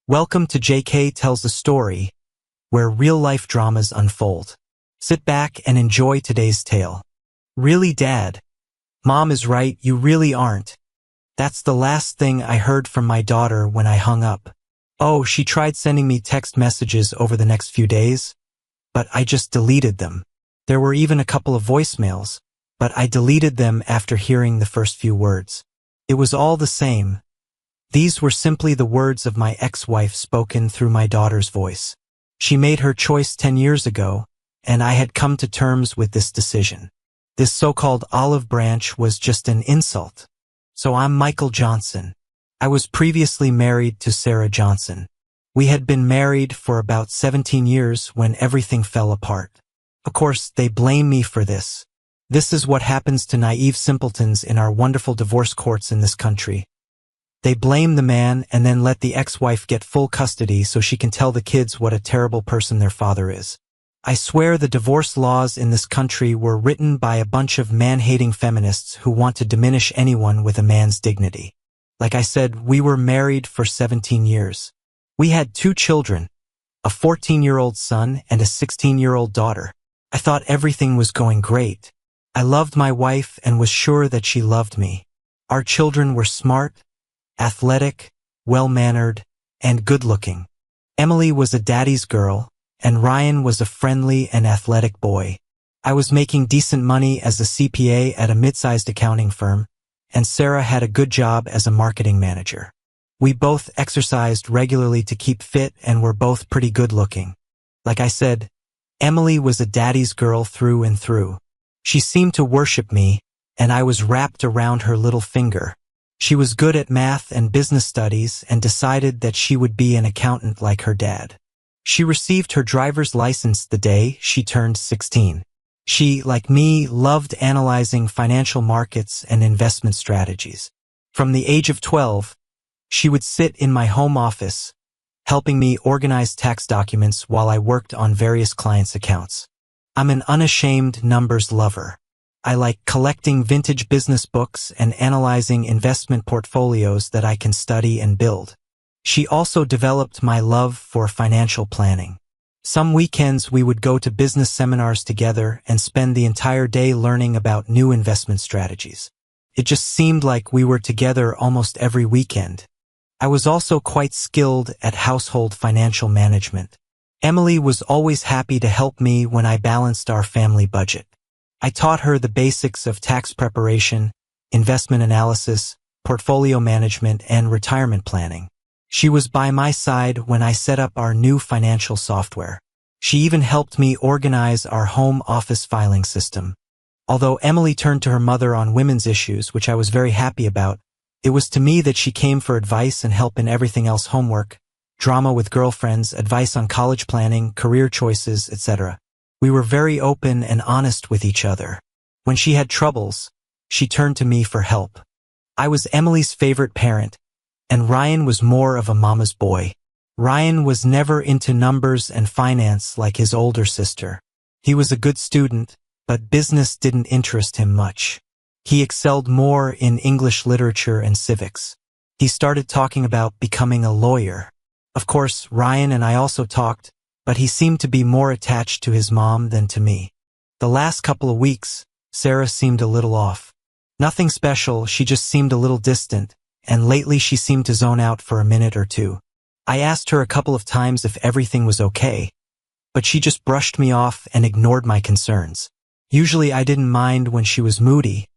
Welcome to JK Tells a Story, where real-life dramas unfold. Sit back and enjoy today's tale. Really, Dad? Mom is right, you really aren't. That's the last thing I heard from my daughter when I hung up. Oh, she tried sending me text messages over the next few days, but I just deleted them. There were even a couple of voicemails, but I deleted them after hearing the first few words. It was all the same. These were simply the words of my ex-wife spoken through my daughter's voice. She made her choice 10 years ago, and I had come to terms with this decision. This so-called olive branch was just an insult. So I'm Michael Johnson. I was previously married to Sarah Johnson. We had been married for about 17 years when everything fell apart. Of course, they blame me for this. This is what happens to naive simpletons in our wonderful divorce courts in this country. They blame the man and then let the ex-wife get full custody so she can tell the kids what a terrible person their father is. I swear the divorce laws in this country were written by a bunch of man-hating feminists who want to diminish anyone with a man's dignity. Like I said, we were married for 17 years. We had 2 children, a 14-year-old son and a 16-year-old daughter. I thought everything was going great. I loved my wife and was sure that she loved me. Our children were smart, athletic, well-mannered, and good-looking. Emily was a daddy's girl, and Ryan was a friendly and athletic boy. I was making decent money as a CPA at a mid-sized accounting firm, and Sarah had a good job as a marketing manager. We both exercised regularly to keep fit and were both pretty good-looking. Like I said, Emily was a daddy's girl through and through. She seemed to worship me, and I was wrapped around her little finger. She was good at math and business studies and decided that she would be an accountant like her dad. She received her driver's license the day she turned 16. She, like me, loved analyzing financial markets and investment strategies. From the age of 12, she would sit in my home office, helping me organize tax documents while I worked on various clients' accounts. I'm an unashamed numbers lover. I like collecting vintage business books and analyzing investment portfolios that I can study and build. She also developed my love for financial planning. Some weekends we would go to business seminars together and spend the entire day learning about new investment strategies. It just seemed like we were together almost every weekend. I was also quite skilled at household financial management. Emily was always happy to help me when I balanced our family budget. I taught her the basics of tax preparation, investment analysis, portfolio management, and retirement planning. She was by my side when I set up our new financial software. She even helped me organize our home office filing system. Although Emily turned to her mother on women's issues, which I was very happy about, it was to me that she came for advice and help in everything else: homework, drama with girlfriends, advice on college planning, career choices, etc. We were very open and honest with each other. When she had troubles, she turned to me for help. I was Emily's favorite parent, and Ryan was more of a mama's boy. Ryan was never into numbers and finance like his older sister. He was a good student, but business didn't interest him much. He excelled more in English literature and civics. He started talking about becoming a lawyer. Of course, Ryan and I also talked, but he seemed to be more attached to his mom than to me. The last couple of weeks, Sarah seemed a little off. Nothing special, she just seemed a little distant, and lately she seemed to zone out for a minute or two. I asked her a couple of times if everything was okay, but she just brushed me off and ignored my concerns. Usually I didn't mind when she was moody,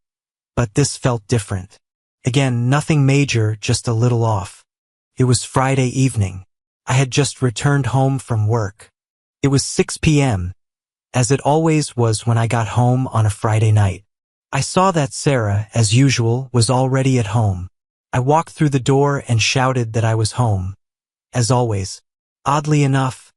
but this felt different. Again, nothing major, just a little off. It was Friday evening. I had just returned home from work. It was 6 p.m., as it always was when I got home on a Friday night. I saw that Sarah, as usual, was already at home. I walked through the door and shouted that I was home. As always, oddly enough,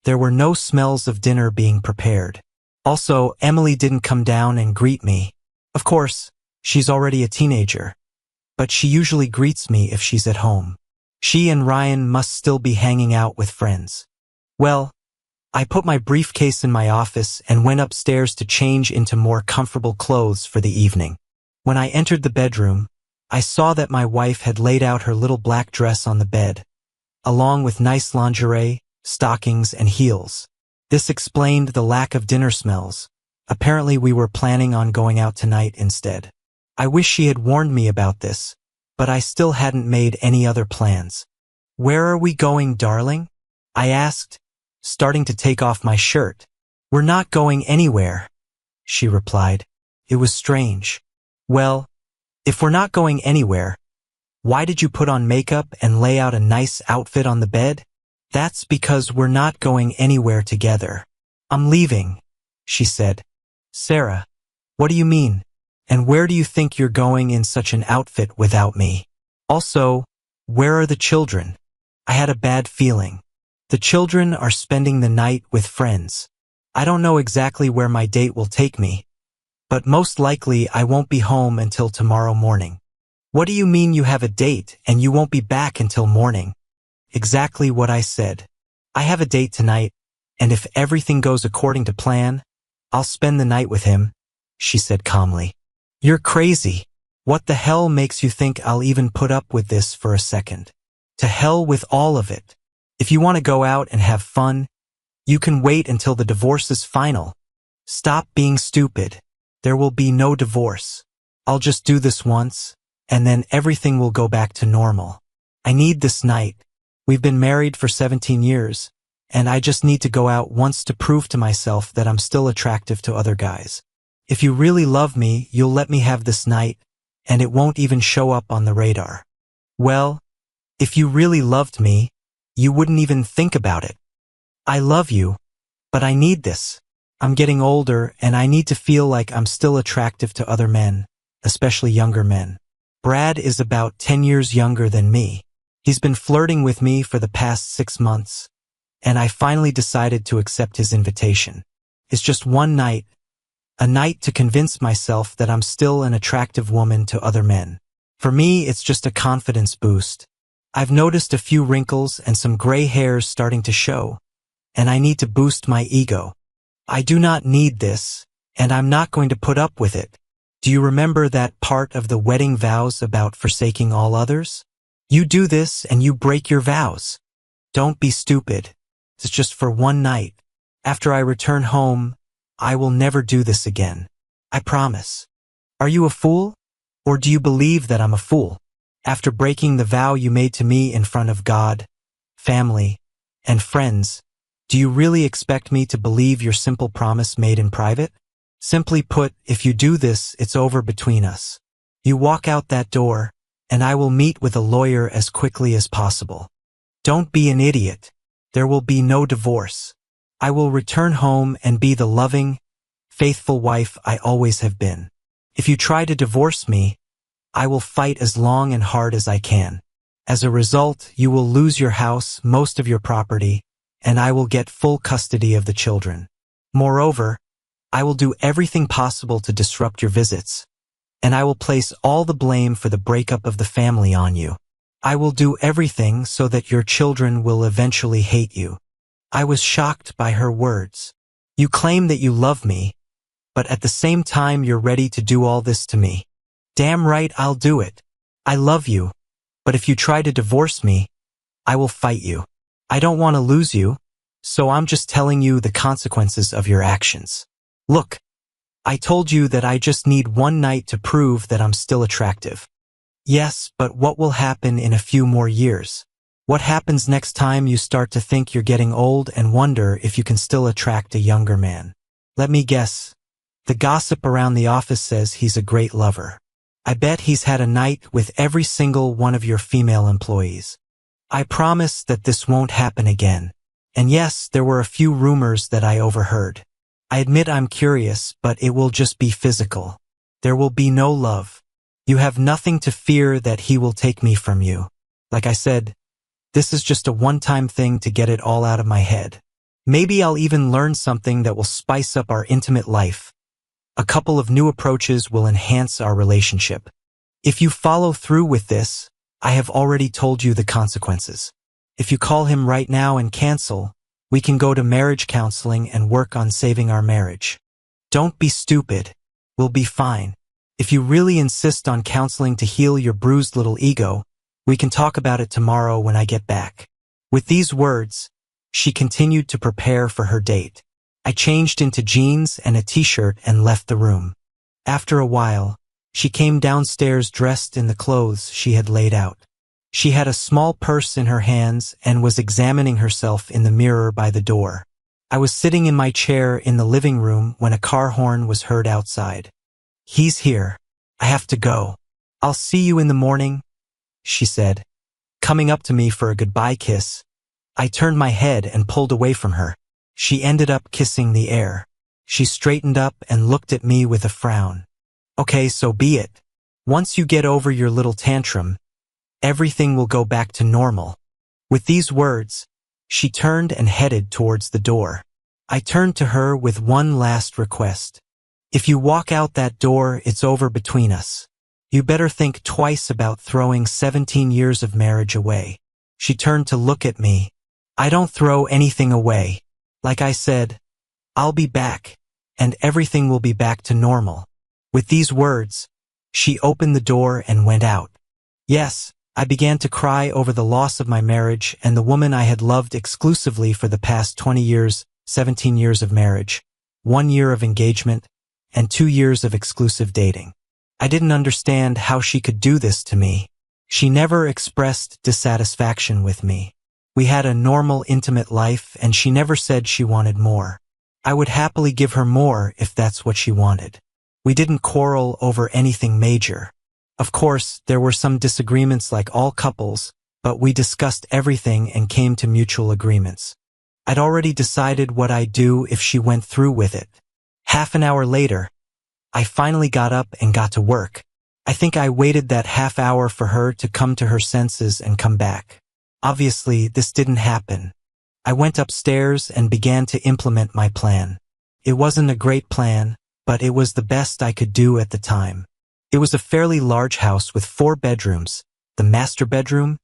there were no smells of dinner being prepared. Also, Emily didn't come down and greet me. Of course, she's already a teenager, but she usually greets me if she's at home. She and Ryan must still be hanging out with friends. Well, I put my briefcase in my office and went upstairs to change into more comfortable clothes for the evening. When I entered the bedroom, I saw that my wife had laid out her little black dress on the bed, along with nice lingerie, stockings, and heels. This explained the lack of dinner smells. Apparently we were planning on going out tonight instead. I wish she had warned me about this, but I still hadn't made any other plans. "Where are we going, darling?" I asked, starting to take off my shirt. "We're not going anywhere," she replied. It was strange. "Well, if we're not going anywhere, why did you put on makeup and lay out a nice outfit on the bed?" "That's because we're not going anywhere together. I'm leaving," she said. "Sarah, what do you mean? And where do you think you're going in such an outfit without me? Also, where are the children?" I had a bad feeling. The children are spending the night with friends. I don't know exactly where my date will take me, but most likely I won't be home until tomorrow morning. "What do you mean you have a date and you won't be back until morning?" Exactly what I said. I have a date tonight, and if everything goes according to plan, I'll spend the night with him, she said calmly. "You're crazy. What the hell makes you think I'll even put up with this for a second? To hell with all of it. If you want to go out and have fun, you can wait until the divorce is final. Stop being stupid. There will be no divorce. I'll just do this once, and then everything will go back to normal. I need this night. We've been married for 17 years, and I just need to go out once to prove to myself that I'm still attractive to other guys. If you really love me, you'll let me have this night, and it won't even show up on the radar." "Well, if you really loved me, you wouldn't even think about it." "I love you, but I need this. I'm getting older, and I need to feel like I'm still attractive to other men, especially younger men. Brad is about 10 years younger than me. He's been flirting with me for the past 6 months, and I finally decided to accept his invitation. It's just one night, a night to convince myself that I'm still an attractive woman to other men. For me, it's just a confidence boost. I've noticed a few wrinkles and some gray hairs starting to show, and I need to boost my ego. I do not need this, and I'm not going to put up with it. Do you remember that part of the wedding vows about forsaking all others? You do this and you break your vows. Don't be stupid. It's just for one night. After I return home, I will never do this again. I promise. Are you a fool? Or do you believe that I'm a fool? After breaking the vow you made to me in front of God, family, and friends, do you really expect me to believe your simple promise made in private? Simply put, if you do this, it's over between us. You walk out that door, and I will meet with a lawyer as quickly as possible. Don't be an idiot. There will be no divorce. I will return home and be the loving, faithful wife I always have been. If you try to divorce me, I will fight as long and hard as I can. As a result, you will lose your house, most of your property, and I will get full custody of the children. Moreover, I will do everything possible to disrupt your visits, and I will place all the blame for the breakup of the family on you. I will do everything so that your children will eventually hate you." I was shocked by her words. "You claim that you love me, but at the same time you're ready to do all this to me." "Damn right I'll do it. I love you, but if you try to divorce me, I will fight you. I don't want to lose you, so I'm just telling you the consequences of your actions. Look, I told you that I just need one night to prove that I'm still attractive. Yes, but what will happen in a few more years? What happens next time you start to think you're getting old and wonder if you can still attract a younger man? Let me guess. The gossip around the office says he's a great lover. I bet he's had a night with every single one of your female employees. I promise that this won't happen again. And yes, there were a few rumors that I overheard. I admit I'm curious, but it will just be physical. There will be no love. You have nothing to fear that he will take me from you. Like I said, this is just a one-time thing to get it all out of my head. Maybe I'll even learn something that will spice up our intimate life. A couple of new approaches will enhance our relationship. If you follow through with this, I have already told you the consequences. If you call him right now and cancel, we can go to marriage counseling and work on saving our marriage. Don't be stupid. We'll be fine. If you really insist on counseling to heal your bruised little ego, we can talk about it tomorrow when I get back. With these words, she continued to prepare for her date. I changed into jeans and a t-shirt and left the room. After a while, she came downstairs dressed in the clothes she had laid out. She had a small purse in her hands and was examining herself in the mirror by the door. I was sitting in my chair in the living room when a car horn was heard outside. "He's here. I have to go. I'll see you in the morning," she said, coming up to me for a goodbye kiss. I turned my head and pulled away from her. She ended up kissing the air. She straightened up and looked at me with a frown. "Okay, so be it. Once you get over your little tantrum, everything will go back to normal." With these words, she turned and headed towards the door. I turned to her with one last request. "If you walk out that door, it's over between us. You better think twice about throwing 17 years of marriage away." She turned to look at me. "I don't throw anything away. Like I said, I'll be back, and everything will be back to normal." With these words, she opened the door and went out. Yes, I began to cry over the loss of my marriage and the woman I had loved exclusively for the past 20 years, 17 years of marriage, 1 year of engagement, and 2 years of exclusive dating. I didn't understand how she could do this to me. She never expressed dissatisfaction with me. We had a normal, intimate life, and she never said she wanted more. I would happily give her more if that's what she wanted. We didn't quarrel over anything major. Of course, there were some disagreements like all couples, but we discussed everything and came to mutual agreements. I'd already decided what I'd do if she went through with it. Half an hour later, I finally got up and got to work. I think I waited that half hour for her to come to her senses and come back. Obviously, this didn't happen. I went upstairs and began to implement my plan. It wasn't a great plan, but it was the best I could do at the time. It was a fairly large house with 4 bedrooms, the master bedroom,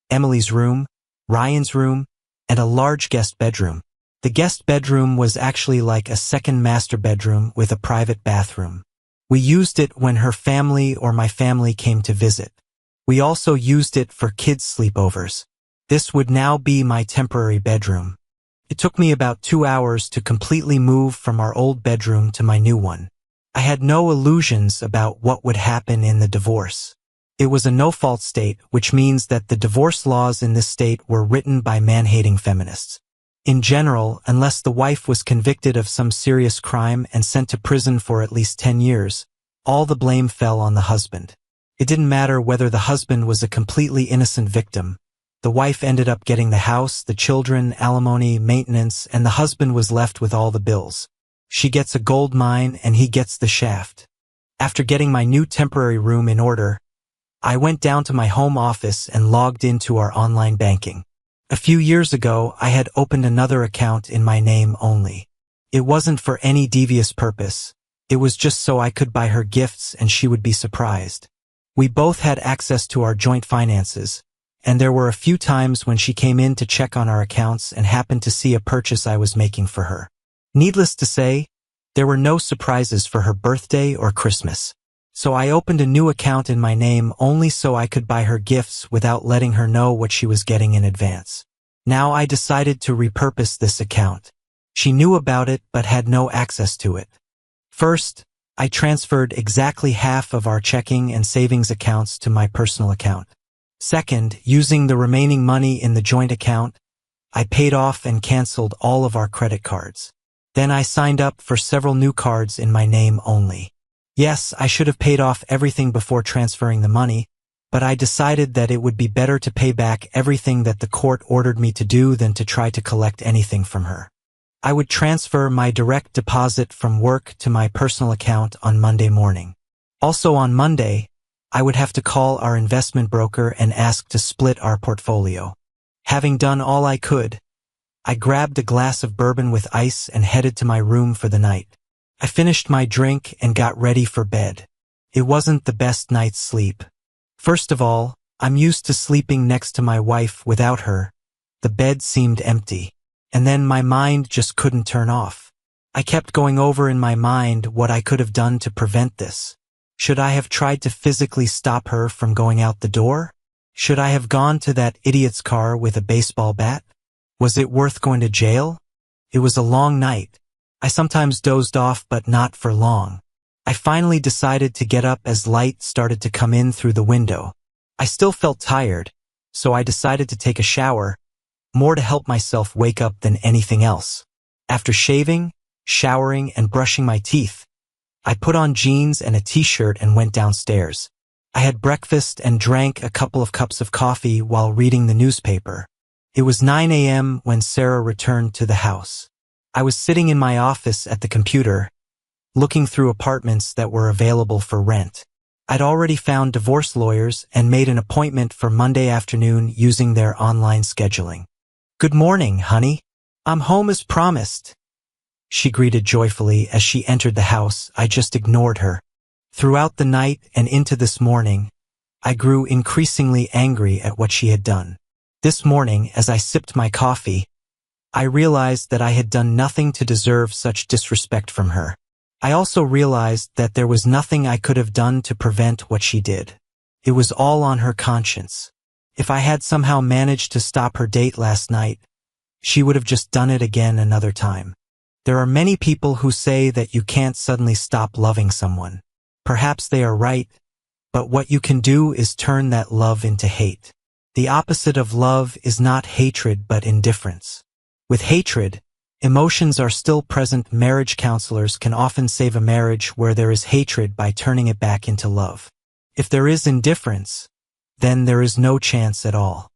Emily's room, Ryan's room, and a large guest bedroom. The guest bedroom was actually like a second master bedroom with a private bathroom. We used it when her family or my family came to visit. We also used it for kids' sleepovers. This would now be my temporary bedroom. It took me about 2 hours to completely move from our old bedroom to my new one. I had no illusions about what would happen in the divorce. It was a no-fault state, which means that the divorce laws in this state were written by man-hating feminists. In general, unless the wife was convicted of some serious crime and sent to prison for at least 10 years, all the blame fell on the husband. It didn't matter whether the husband was a completely innocent victim. The wife ended up getting the house, the children, alimony, maintenance, and the husband was left with all the bills. She gets a gold mine and he gets the shaft. After getting my new temporary room in order, I went down to my home office and logged into our online banking. A few years ago, I had opened another account in my name only. It wasn't for any devious purpose. It was just so I could buy her gifts and she would be surprised. We both had access to our joint finances, and there were a few times when she came in to check on our accounts and happened to see a purchase I was making for her. Needless to say, there were no surprises for her birthday or Christmas. So I opened a new account in my name only so I could buy her gifts without letting her know what she was getting in advance. Now I decided to repurpose this account. She knew about it but had no access to it. First, I transferred exactly half of our checking and savings accounts to my personal account. Second, using the remaining money in the joint account, I paid off and canceled all of our credit cards. Then I signed up for several new cards in my name only. Yes, I should have paid off everything before transferring the money, but I decided that it would be better to pay back everything that the court ordered me to do than to try to collect anything from her. I would transfer my direct deposit from work to my personal account on Monday morning. Also on Monday, I would have to call our investment broker and ask to split our portfolio. Having done all I could, I grabbed a glass of bourbon with ice and headed to my room for the night. I finished my drink and got ready for bed. It wasn't the best night's sleep. First of all, I'm used to sleeping next to my wife without her. The bed seemed empty. And then my mind just couldn't turn off. I kept going over in my mind what I could have done to prevent this. Should I have tried to physically stop her from going out the door? Should I have gone to that idiot's car with a baseball bat? Was it worth going to jail? It was a long night. I sometimes dozed off, but not for long. I finally decided to get up as light started to come in through the window. I still felt tired, so I decided to take a shower, more to help myself wake up than anything else. After shaving, showering, and brushing my teeth, I put on jeans and a t-shirt and went downstairs. I had breakfast and drank a couple of cups of coffee while reading the newspaper. It was 9 a.m. when Sarah returned to the house. I was sitting in my office at the computer, looking through apartments that were available for rent. I'd already found divorce lawyers and made an appointment for Monday afternoon using their online scheduling. "Good morning, honey. I'm home as promised," she greeted joyfully as she entered the house. I just ignored her. Throughout the night and into this morning, I grew increasingly angry at what she had done. This morning, as I sipped my coffee, I realized that I had done nothing to deserve such disrespect from her. I also realized that there was nothing I could have done to prevent what she did. It was all on her conscience. If I had somehow managed to stop her date last night, she would have just done it again another time. There are many people who say that you can't suddenly stop loving someone. Perhaps they are right, but what you can do is turn that love into hate. The opposite of love is not hatred but indifference. With hatred, emotions are still present. Marriage counselors can often save a marriage where there is hatred by turning it back into love. If there is indifference, then there is no chance at all.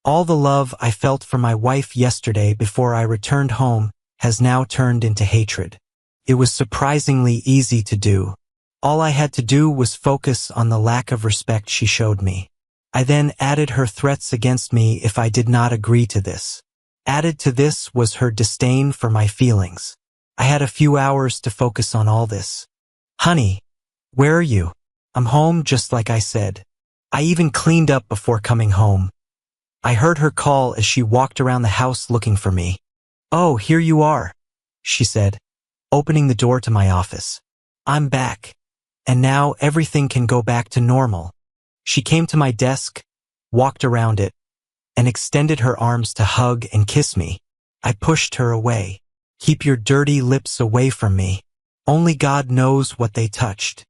All the love I felt for my wife yesterday before I returned home has now turned into hatred. It was surprisingly easy to do. All I had to do was focus on the lack of respect she showed me. I then added her threats against me if I did not agree to this. Added to this was her disdain for my feelings. I had a few hours to focus on all this. "Honey, where are you?" "I'm home, just like I said. I even cleaned up before coming home." I heard her call as she walked around the house looking for me. "Oh, here you are," she said, opening the door to my office. "I'm back. And now everything can go back to normal." She came to my desk, walked around it, and extended her arms to hug and kiss me. I pushed her away. "Keep your dirty lips away from me." Only God knows what they touched.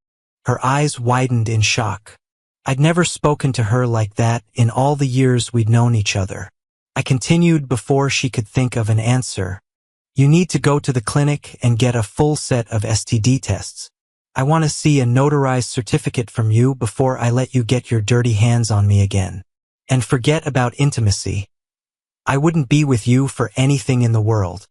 Her eyes widened in shock. I'd never spoken to her like that in all the years we'd known each other. I continued before she could think of an answer. "You need to go to the clinic and get a full set of STD tests. I want to see a notarized certificate from you before I let you get your dirty hands on me again. And forget about intimacy. I wouldn't be with you for anything in the world."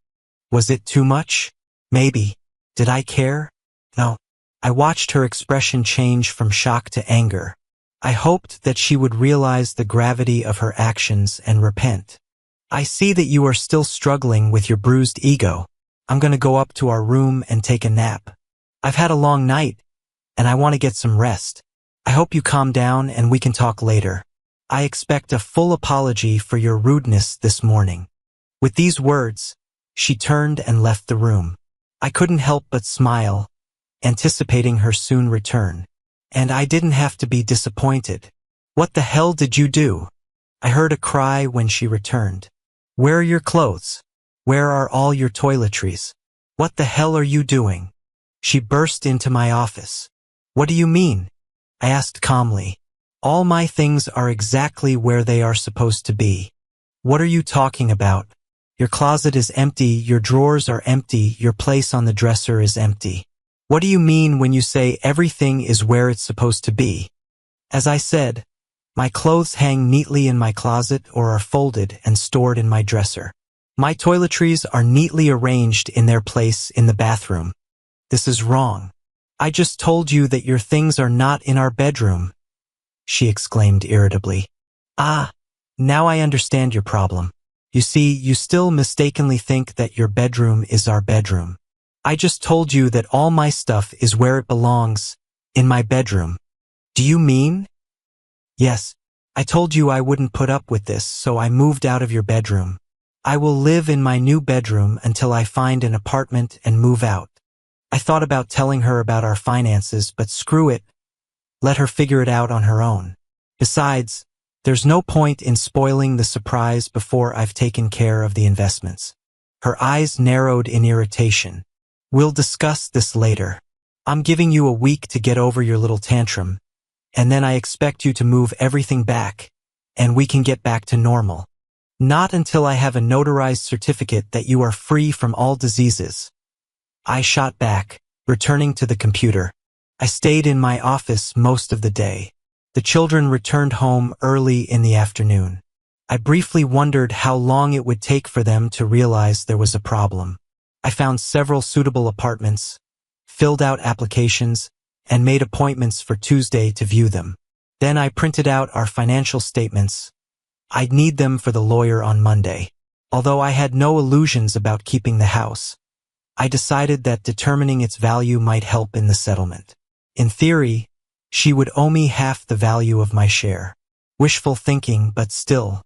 Was it too much? Maybe. Did I care? No. I watched her expression change from shock to anger. I hoped that she would realize the gravity of her actions and repent. "I see that you are still struggling with your bruised ego. I'm going to go up to our room and take a nap. I've had a long night, and I want to get some rest. I hope you calm down and we can talk later. I expect a full apology for your rudeness this morning." With these words, she turned and left the room. I couldn't help but smile, anticipating her soon return. And I didn't have to be disappointed. "What the hell did you do?" I heard a cry when she returned. "Where are your clothes? Where are all your toiletries? What the hell are you doing?" She burst into my office. "What do you mean?" I asked calmly. "All my things are exactly where they are supposed to be." "What are you talking about? Your closet is empty, your drawers are empty, your place on the dresser is empty. What do you mean when you say everything is where it's supposed to be?" As I said, my clothes hang neatly in my closet or are folded and stored in my dresser. My toiletries are neatly arranged in their place in the bathroom. This is wrong. "I just told you that your things are not in our bedroom," she exclaimed irritably. "Ah, now I understand your problem. You see, you still mistakenly think that your bedroom is our bedroom. I just told you that all my stuff is where it belongs, in my bedroom." "Do you mean?" "Yes, I told you I wouldn't put up with this, so I moved out of your bedroom. I will live in my new bedroom until I find an apartment and move out." I thought about telling her about our finances, but screw it. Let her figure it out on her own. Besides, There's no point in spoiling the surprise before I've taken care of the investments. Her eyes narrowed in irritation. We'll discuss this later. I'm giving you a week to get over your little tantrum, and then I expect you to move everything back, and we can get back to normal. Not until I have a notarized certificate that you are free from all diseases. I shot back, returning to the computer. I stayed in my office most of the day. The children returned home early in the afternoon. I briefly wondered how long it would take for them to realize there was a problem. I found several suitable apartments, filled out applications, and made appointments for Tuesday to view them. Then I printed out our financial statements. I'd need them for the lawyer on Monday. Although I had no illusions about keeping the house, I decided that determining its value might help in the settlement. In theory, she would owe me half the value of my share. Wishful thinking, but still.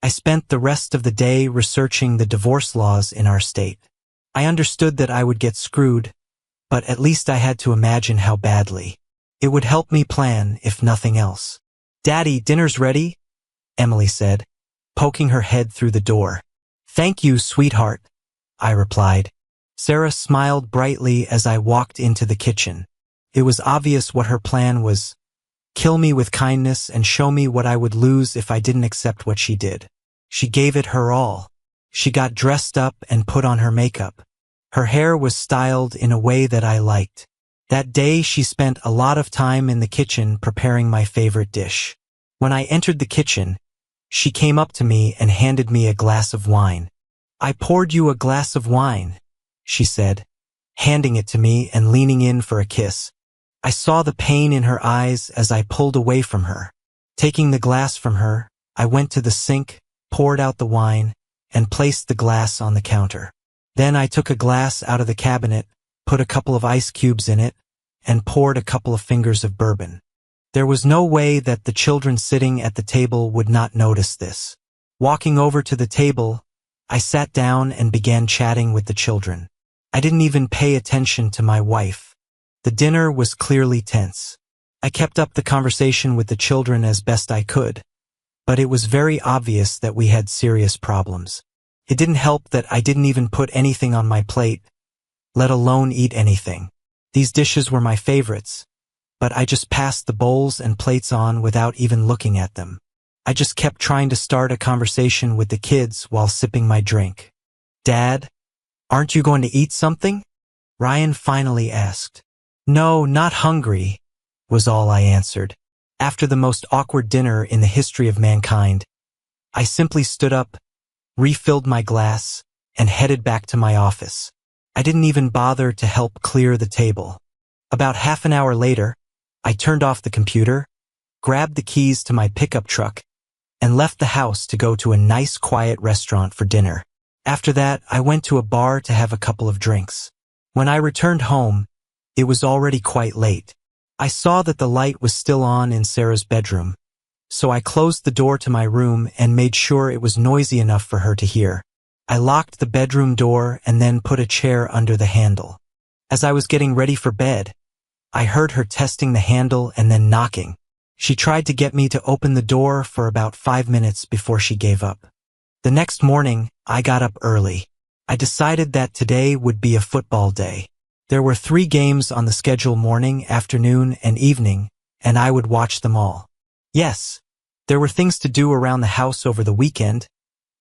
I spent the rest of the day researching the divorce laws in our state. I understood that I would get screwed, but at least I had to imagine how badly. It would help me plan, if nothing else. "Daddy, dinner's ready," Emily said, poking her head through the door. "Thank you, sweetheart," I replied. Sarah smiled brightly as I walked into the kitchen. It was obvious what her plan was: kill me with kindness and show me what I would lose if I didn't accept what she did. She gave it her all. She got dressed up and put on her makeup. Her hair was styled in a way that I liked. That day she spent a lot of time in the kitchen preparing my favorite dish. When I entered the kitchen, she came up to me and handed me a glass of wine. "I poured you a glass of wine," she said, handing it to me and leaning in for a kiss. I saw the pain in her eyes as I pulled away from her. Taking the glass from her, I went to the sink, poured out the wine, and placed the glass on the counter. Then I took a glass out of the cabinet, put a couple of ice cubes in it, and poured a couple of fingers of bourbon. There was no way that the children sitting at the table would not notice this. Walking over to the table, I sat down and began chatting with the children. I didn't even pay attention to my wife. The dinner was clearly tense. I kept up the conversation with the children as best I could, but it was very obvious that we had serious problems. It didn't help that I didn't even put anything on my plate, let alone eat anything. These dishes were my favorites, but I just passed the bowls and plates on without even looking at them. I just kept trying to start a conversation with the kids while sipping my drink. "Dad, aren't you going to eat something?" Ryan finally asked. "No, not hungry," was all I answered. After the most awkward dinner in the history of mankind, I simply stood up, refilled my glass, and headed back to my office. I didn't even bother to help clear the table. About half an hour later, I turned off the computer, grabbed the keys to my pickup truck, and left the house to go to a nice quiet restaurant for dinner. After that, I went to a bar to have a couple of drinks. When I returned home, it was already quite late. I saw that the light was still on in Sarah's bedroom, so I closed the door to my room and made sure it was noisy enough for her to hear. I locked the bedroom door and then put a chair under the handle. As I was getting ready for bed, I heard her testing the handle and then knocking. She tried to get me to open the door for about 5 minutes before she gave up. The next morning, I got up early. I decided that today would be a football day. There were 3 games on the schedule: morning, afternoon, and evening, and I would watch them all. Yes, there were things to do around the house over the weekend,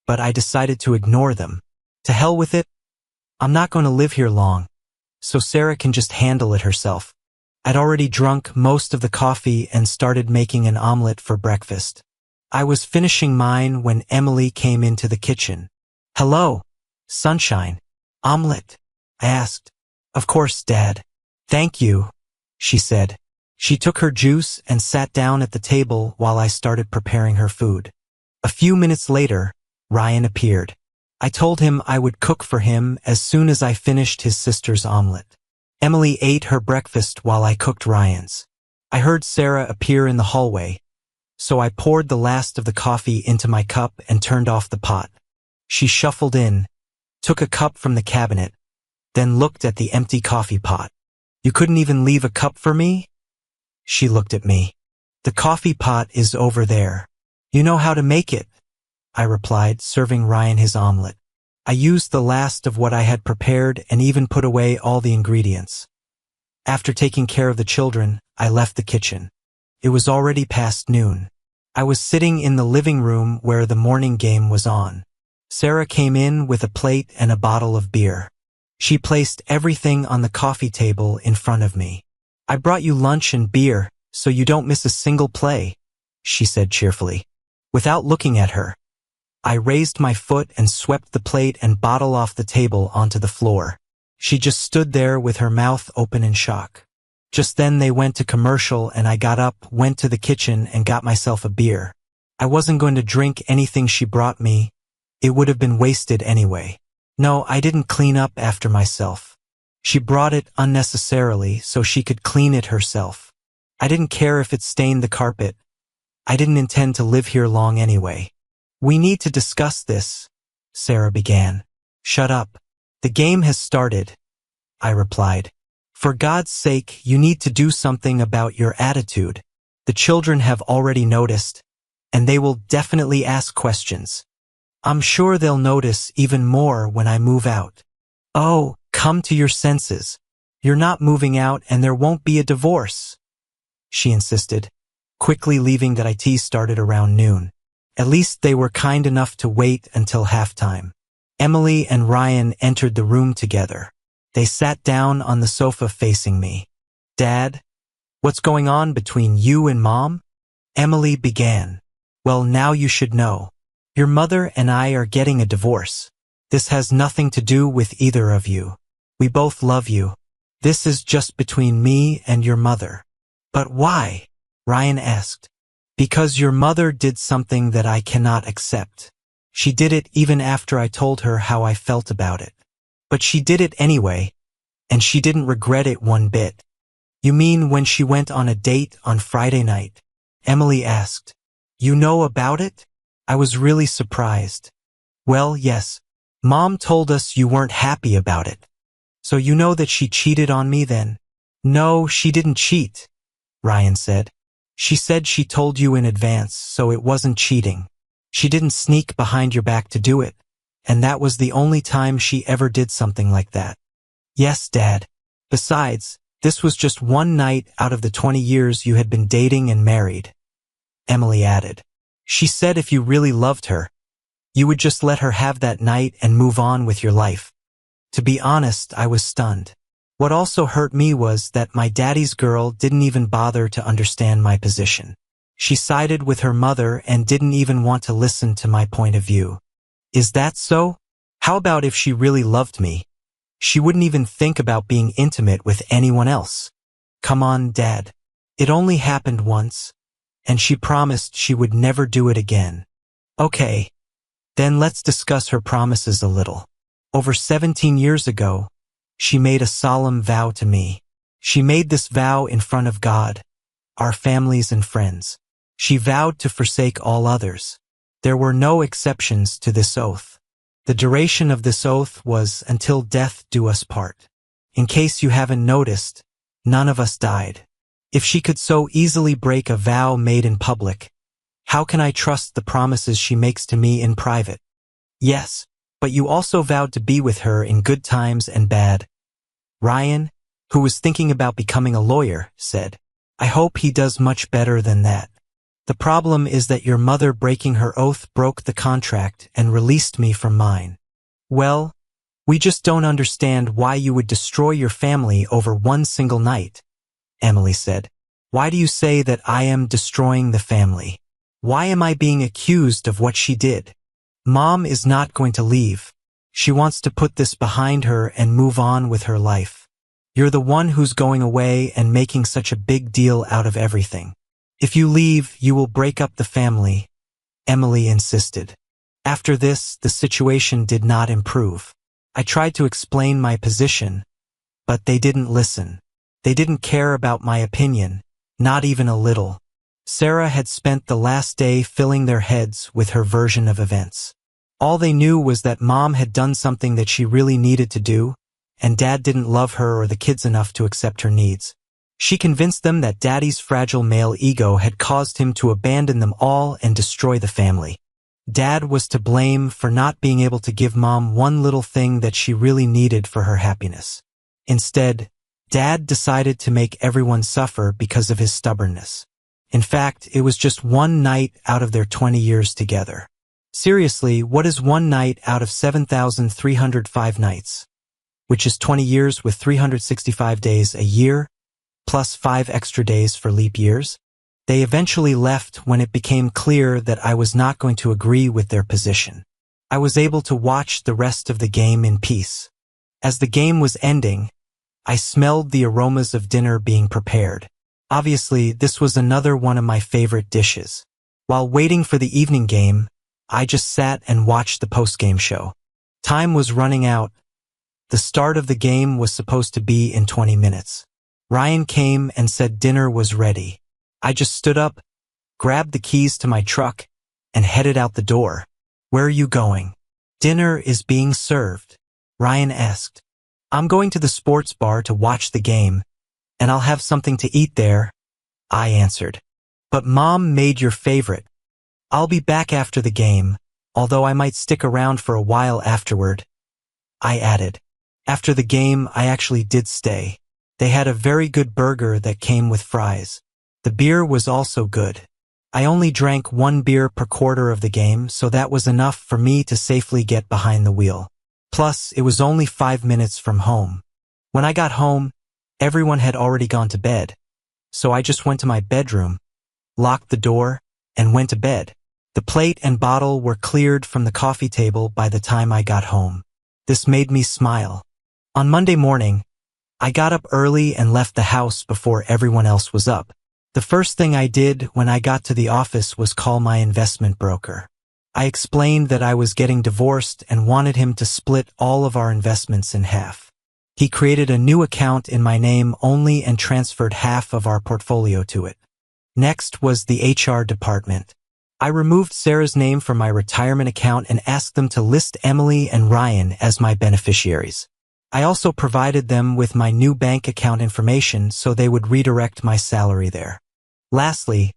but I decided to ignore them. To hell with it. I'm not going to live here long, so Sarah can just handle it herself. I'd already drunk most of the coffee and started making an omelet for breakfast. I was finishing mine when Emily came into the kitchen. "Hello, sunshine. Omelet?" I asked. "Of course, Dad." "Thank you," she said. She took her juice and sat down at the table while I started preparing her food. A few minutes later, Ryan appeared. I told him I would cook for him as soon as I finished his sister's omelet. Emily ate her breakfast while I cooked Ryan's. I heard Sarah appear in the hallway, so I poured the last of the coffee into my cup and turned off the pot. She shuffled in, took a cup from the cabinet, then looked at the empty coffee pot. "You couldn't even leave a cup for me?" She looked at me. "The coffee pot is over there." You know how to make it, I replied, serving Ryan his omelet. I used the last of what I had prepared and even put away all the ingredients. After taking care of the children, I left the kitchen. It was already past noon. I was sitting in the living room where the morning game was on. Sarah came in with a plate and a bottle of beer. She placed everything on the coffee table in front of me. I brought you lunch and beer, so you don't miss a single play, she said cheerfully. Without looking at her, I raised my foot and swept the plate and bottle off the table onto the floor. She just stood there with her mouth open in shock. Just then they went to commercial and I got up, went to the kitchen and got myself a beer. I wasn't going to drink anything she brought me. It would have been wasted anyway. No, I didn't clean up after myself. She brought it unnecessarily so she could clean it herself. I didn't care if it stained the carpet. I didn't intend to live here long anyway. We need to discuss this, Sarah began. Shut up. The game has started, I replied. For God's sake, you need to do something about your attitude. The children have already noticed, and they will definitely ask questions. I'm sure they'll notice even more when I move out. Oh, come to your senses. You're not moving out and there won't be a divorce, she insisted, quickly leaving that IT started around noon. At least they were kind enough to wait until halftime. Emily and Ryan entered the room together. They sat down on the sofa facing me. Dad, what's going on between you and Mom? Emily began. Well, now you should know. Your mother and I are getting a divorce. This has nothing to do with either of you. We both love you. This is just between me and your mother. But why? Ryan asked. Because your mother did something that I cannot accept. She did it even after I told her how I felt about it. But she did it anyway, and she didn't regret it one bit. You mean when she went on a date on Friday night? Emily asked. You know about it? I was really surprised. Well, yes. Mom told us you weren't happy about it. So you know that she cheated on me then? No, she didn't cheat, Ryan said. She said she told you in advance, so it wasn't cheating. She didn't sneak behind your back to do it, and that was the only time she ever did something like that. Yes, Dad. Besides, this was just one night out of the 20 years you had been dating and married, Emily added. She said if you really loved her, you would just let her have that night and move on with your life. To be honest, I was stunned. What also hurt me was that my daddy's girl didn't even bother to understand my position. She sided with her mother and didn't even want to listen to my point of view. Is that so? How about if she really loved me? She wouldn't even think about being intimate with anyone else. Come on, Dad. It only happened once, and she promised she would never do it again. Okay, then let's discuss her promises a little. Over 17 years ago, she made a solemn vow to me. She made this vow in front of God, our families and friends. She vowed to forsake all others. There were no exceptions to this oath. The duration of this oath was until death do us part. In case you haven't noticed, none of us died. If she could so easily break a vow made in public, how can I trust the promises she makes to me in private? Yes, but you also vowed to be with her in good times and bad. Ryan, who was thinking about becoming a lawyer, said, I hope he does much better than that. The problem is that your mother breaking her oath broke the contract and released me from mine. Well, we just don't understand why you would destroy your family over one single night, Emily said. Why do you say that I am destroying the family? Why am I being accused of what she did? Mom is not going to leave. She wants to put this behind her and move on with her life. You're the one who's going away and making such a big deal out of everything. If you leave, you will break up the family, Emily insisted. After this, the situation did not improve. I tried to explain my position, but they didn't listen. They didn't care about my opinion, not even a little. Sarah had spent the last day filling their heads with her version of events. All they knew was that Mom had done something that she really needed to do, and Dad didn't love her or the kids enough to accept her needs. She convinced them that Daddy's fragile male ego had caused him to abandon them all and destroy the family. Dad was to blame for not being able to give Mom one little thing that she really needed for her happiness. Instead, Dad decided to make everyone suffer because of his stubbornness. In fact, it was just one night out of their 20 years together. Seriously, what is one night out of 7,305 nights? Which is 20 years with 365 days a year, plus 5 extra days for leap years? They eventually left when it became clear that I was not going to agree with their position. I was able to watch the rest of the game in peace. As the game was ending, I smelled the aromas of dinner being prepared. Obviously, this was another one of my favorite dishes. While waiting for the evening game, I just sat and watched the post-game show. Time was running out. The start of the game was supposed to be in 20 minutes. Ryan came and said dinner was ready. I just stood up, grabbed the keys to my truck, and headed out the door. "Where are you going?" "Dinner is being served," Ryan asked. "I'm going to the sports bar to watch the game, and I'll have something to eat there," I answered. "But Mom made your favorite." "I'll be back after the game, although I might stick around for a while afterward," I added. After the game, I actually did stay. They had a very good burger that came with fries. The beer was also good. I only drank 1 beer per quarter of the game, so that was enough for me to safely get behind the wheel. Plus, it was only 5 minutes from home. When I got home, everyone had already gone to bed, so I just went to my bedroom, locked the door, and went to bed. The plate and bottle were cleared from the coffee table by the time I got home. This made me smile. On Monday morning, I got up early and left the house before everyone else was up. The first thing I did when I got to the office was call my investment broker. I explained that I was getting divorced and wanted him to split all of our investments in half. He created a new account in my name only and transferred half of our portfolio to it. Next was the HR department. I removed Sarah's name from my retirement account and asked them to list Emily and Ryan as my beneficiaries. I also provided them with my new bank account information so they would redirect my salary there. Lastly,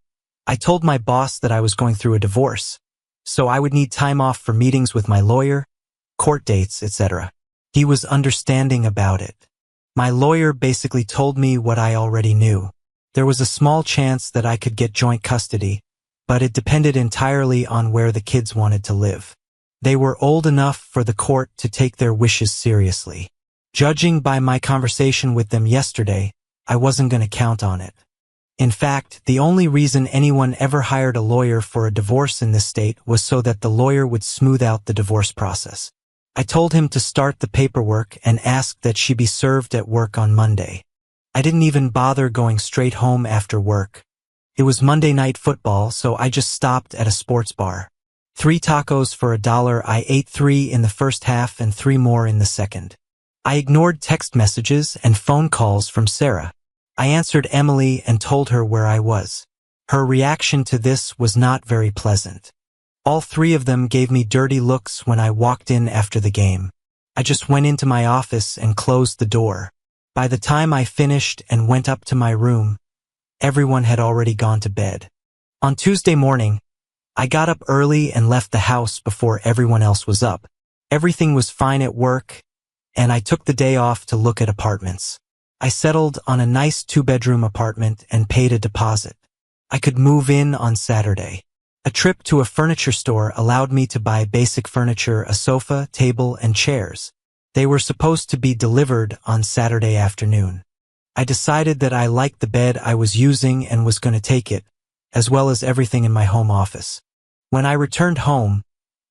I told my boss that I was going through a divorce, so I would need time off for meetings with my lawyer, court dates, etc. He was understanding about it. My lawyer basically told me what I already knew. There was a small chance that I could get joint custody, but it depended entirely on where the kids wanted to live. They were old enough for the court to take their wishes seriously. Judging by my conversation with them yesterday, I wasn't going to count on it. In fact, the only reason anyone ever hired a lawyer for a divorce in this state was so that the lawyer would smooth out the divorce process. I told him to start the paperwork and asked that she be served at work on Monday. I didn't even bother going straight home after work. It was Monday Night Football, so I just stopped at a sports bar. 3 tacos for $1. I ate 3 in the first half and 3 more in the second. I ignored text messages and phone calls from Sarah. I answered Emily and told her where I was. Her reaction to this was not very pleasant. All 3 of them gave me dirty looks when I walked in after the game. I just went into my office and closed the door. By the time I finished and went up to my room, everyone had already gone to bed. On Tuesday morning, I got up early and left the house before everyone else was up. Everything was fine at work, and I took the day off to look at apartments. I settled on a nice 2-bedroom apartment and paid a deposit. I could move in on Saturday. A trip to a furniture store allowed me to buy basic furniture, a sofa, table, and chairs. They were supposed to be delivered on Saturday afternoon. I decided that I liked the bed I was using and was going to take it, as well as everything in my home office. When I returned home,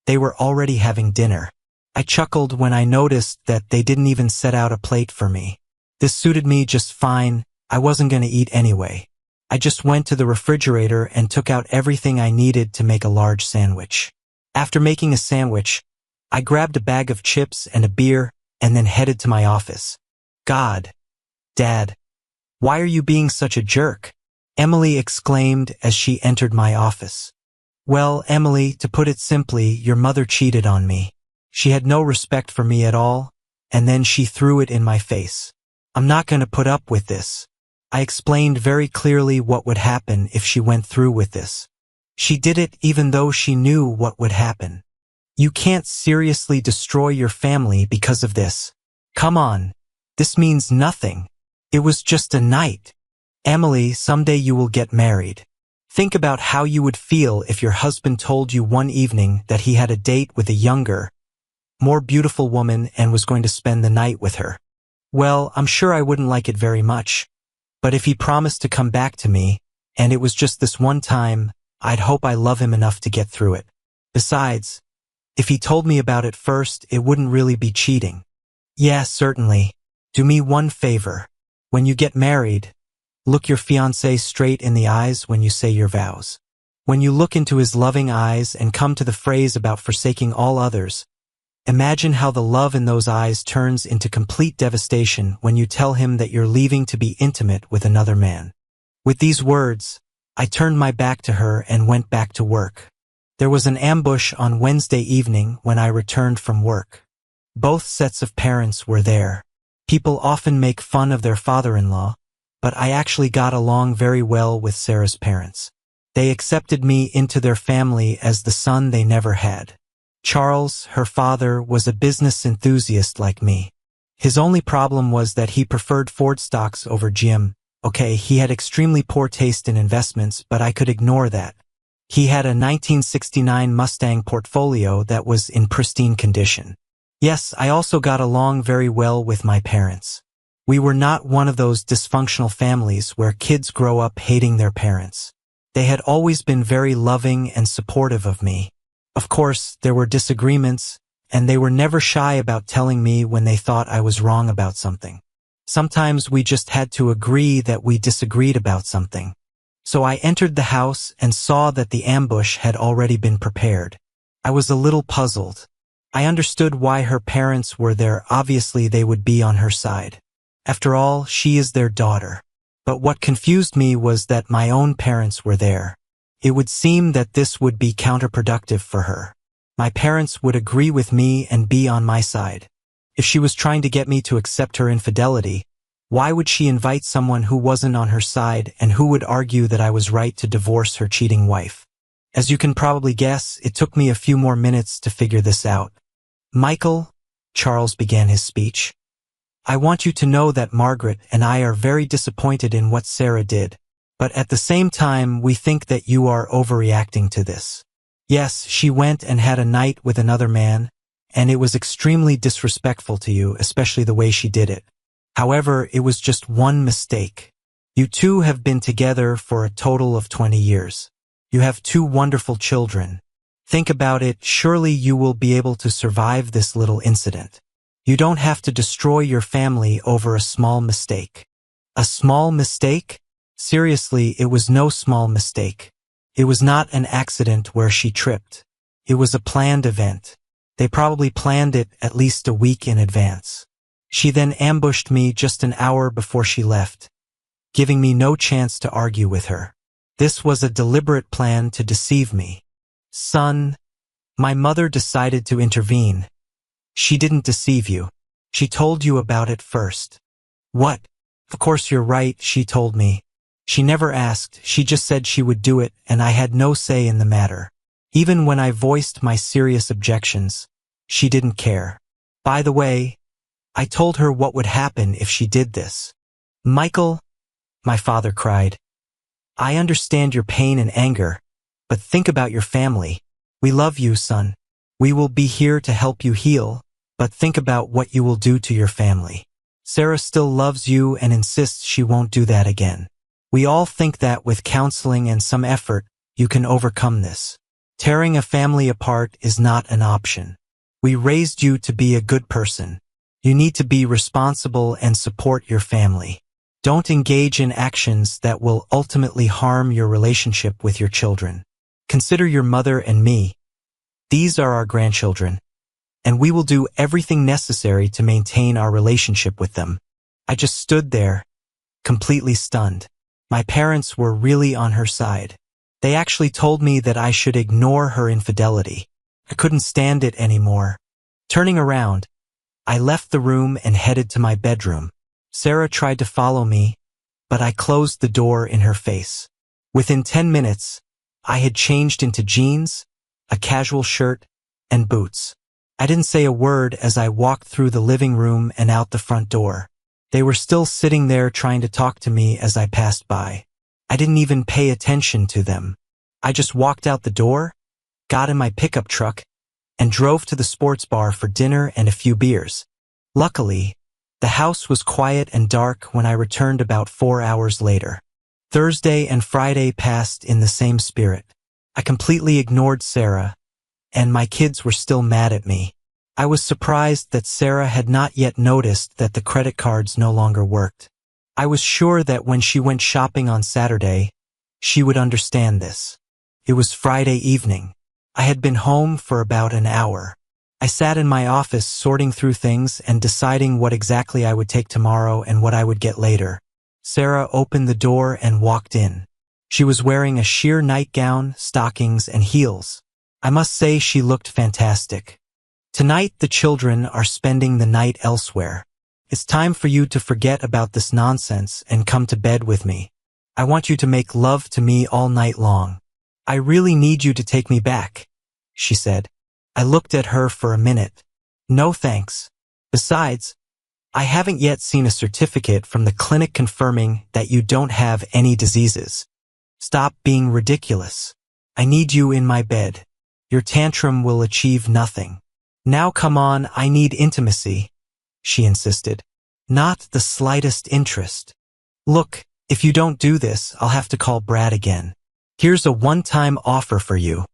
they were already having dinner. I chuckled when I noticed that they didn't even set out a plate for me. This suited me just fine. I wasn't going to eat anyway. I just went to the refrigerator and took out everything I needed to make a large sandwich. After making a sandwich, I grabbed a bag of chips and a beer and then headed to my office. God, Dad, why are you being such a jerk? Emily exclaimed as she entered my office. Well, Emily, to put it simply, your mother cheated on me. She had no respect for me at all, and then she threw it in my face. I'm not going to put up with this. I explained very clearly what would happen if she went through with this. She did it even though she knew what would happen. You can't seriously destroy your family because of this. Come on. This means nothing. It was just a night. Emily, someday you will get married. Think about how you would feel if your husband told you one evening that he had a date with a younger, more beautiful woman and was going to spend the night with her. Well, I'm sure I wouldn't like it very much. But if he promised to come back to me, and it was just this one time, I'd hope I love him enough to get through it. Besides, if he told me about it first, it wouldn't really be cheating. Yeah, certainly. Do me one favor. When you get married, look your fiancé straight in the eyes when you say your vows. When you look into his loving eyes and come to the phrase about forsaking all others, imagine how the love in those eyes turns into complete devastation when you tell him that you're leaving to be intimate with another man. With these words, I turned my back to her and went back to work. There was an ambush on Wednesday evening when I returned from work. Both sets of parents were there. People often make fun of their father-in-law, but I actually got along very well with Sarah's parents. They accepted me into their family as the son they never had. Charles, her father, was a business enthusiast like me. His only problem was that he preferred Ford stocks over GM. Okay, he had extremely poor taste in investments, but I could ignore that. He had a 1969 Mustang portfolio that was in pristine condition. Yes, I also got along very well with my parents. We were not one of those dysfunctional families where kids grow up hating their parents. They had always been very loving and supportive of me. Of course, there were disagreements, and they were never shy about telling me when they thought I was wrong about something. Sometimes we just had to agree that we disagreed about something. So I entered the house and saw that the ambush had already been prepared. I was a little puzzled. I understood why her parents were there. Obviously, they would be on her side. After all, she is their daughter. But what confused me was that my own parents were there. It would seem that this would be counterproductive for her. My parents would agree with me and be on my side. If she was trying to get me to accept her infidelity, why would she invite someone who wasn't on her side and who would argue that I was right to divorce her cheating wife? As you can probably guess, it took me a few more minutes to figure this out. Michael, Charles began his speech, I want you to know that Margaret and I are very disappointed in what Sarah did, but at the same time we think that you are overreacting to this. Yes, she went and had a night with another man, and it was extremely disrespectful to you, especially the way she did it. However, it was just one mistake. You two have been together for a total of 20 years. You have 2 wonderful children. Think about it, surely you will be able to survive this little incident. You don't have to destroy your family over a small mistake. A small mistake? Seriously, it was no small mistake. It was not an accident where she tripped. It was a planned event. They probably planned it at least a week in advance. She then ambushed me just an hour before she left, giving me no chance to argue with her. This was a deliberate plan to deceive me. Son, my mother decided to intervene. She didn't deceive you. She told you about it first. What? Of course you're right, she told me. She never asked, she just said she would do it, and I had no say in the matter. Even when I voiced my serious objections, she didn't care. By the way, I told her what would happen if she did this. Michael, my father cried, I understand your pain and anger, but think about your family. We love you, son. We will be here to help you heal, but think about what you will do to your family. Sarah still loves you and insists she won't do that again. We all think that with counseling and some effort, you can overcome this. Tearing a family apart is not an option. We raised you to be a good person. You need to be responsible and support your family. Don't engage in actions that will ultimately harm your relationship with your children. Consider your mother and me. These are our grandchildren, and we will do everything necessary to maintain our relationship with them. I just stood there, completely stunned. My parents were really on her side. They actually told me that I should ignore her infidelity. I couldn't stand it anymore. Turning around, I left the room and headed to my bedroom. Sarah tried to follow me, but I closed the door in her face. Within 10 minutes, I had changed into jeans, a casual shirt, and boots. I didn't say a word as I walked through the living room and out the front door. They were still sitting there trying to talk to me as I passed by. I didn't even pay attention to them. I just walked out the door, got in my pickup truck, and drove to the sports bar for dinner and a few beers. Luckily, the house was quiet and dark when I returned about 4 hours later. Thursday and Friday passed in the same spirit. I completely ignored Sarah, and my kids were still mad at me. I was surprised that Sarah had not yet noticed that the credit cards no longer worked. I was sure that when she went shopping on Saturday, she would understand this. It was Friday evening. I had been home for about an hour. I sat in my office sorting through things and deciding what exactly I would take tomorrow and what I would get later. Sarah opened the door and walked in. She was wearing a sheer nightgown, stockings, and heels. I must say she looked fantastic. Tonight the children are spending the night elsewhere. It's time for you to forget about this nonsense and come to bed with me. I want you to make love to me all night long. I really need you to take me back, she said. I looked at her for a minute. No thanks. Besides, I haven't yet seen a certificate from the clinic confirming that you don't have any diseases. Stop being ridiculous. I need you in my bed. Your tantrum will achieve nothing. Now come on, I need intimacy, she insisted. Not the slightest interest. Look, if you don't do this, I'll have to call Brad again. Here's a one-time offer for you.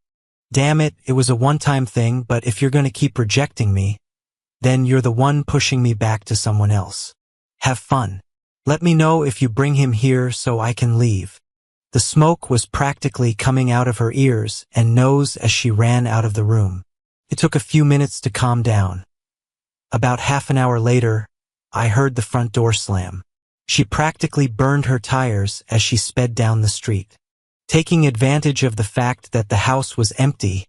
Damn it, it was a one-time thing, but if you're going to keep rejecting me, then you're the one pushing me back to someone else. Have fun. Let me know if you bring him here so I can leave. The smoke was practically coming out of her ears and nose as she ran out of the room. It took a few minutes to calm down. About half an hour later, I heard the front door slam. She practically burned her tires as she sped down the street. Taking advantage of the fact that the house was empty,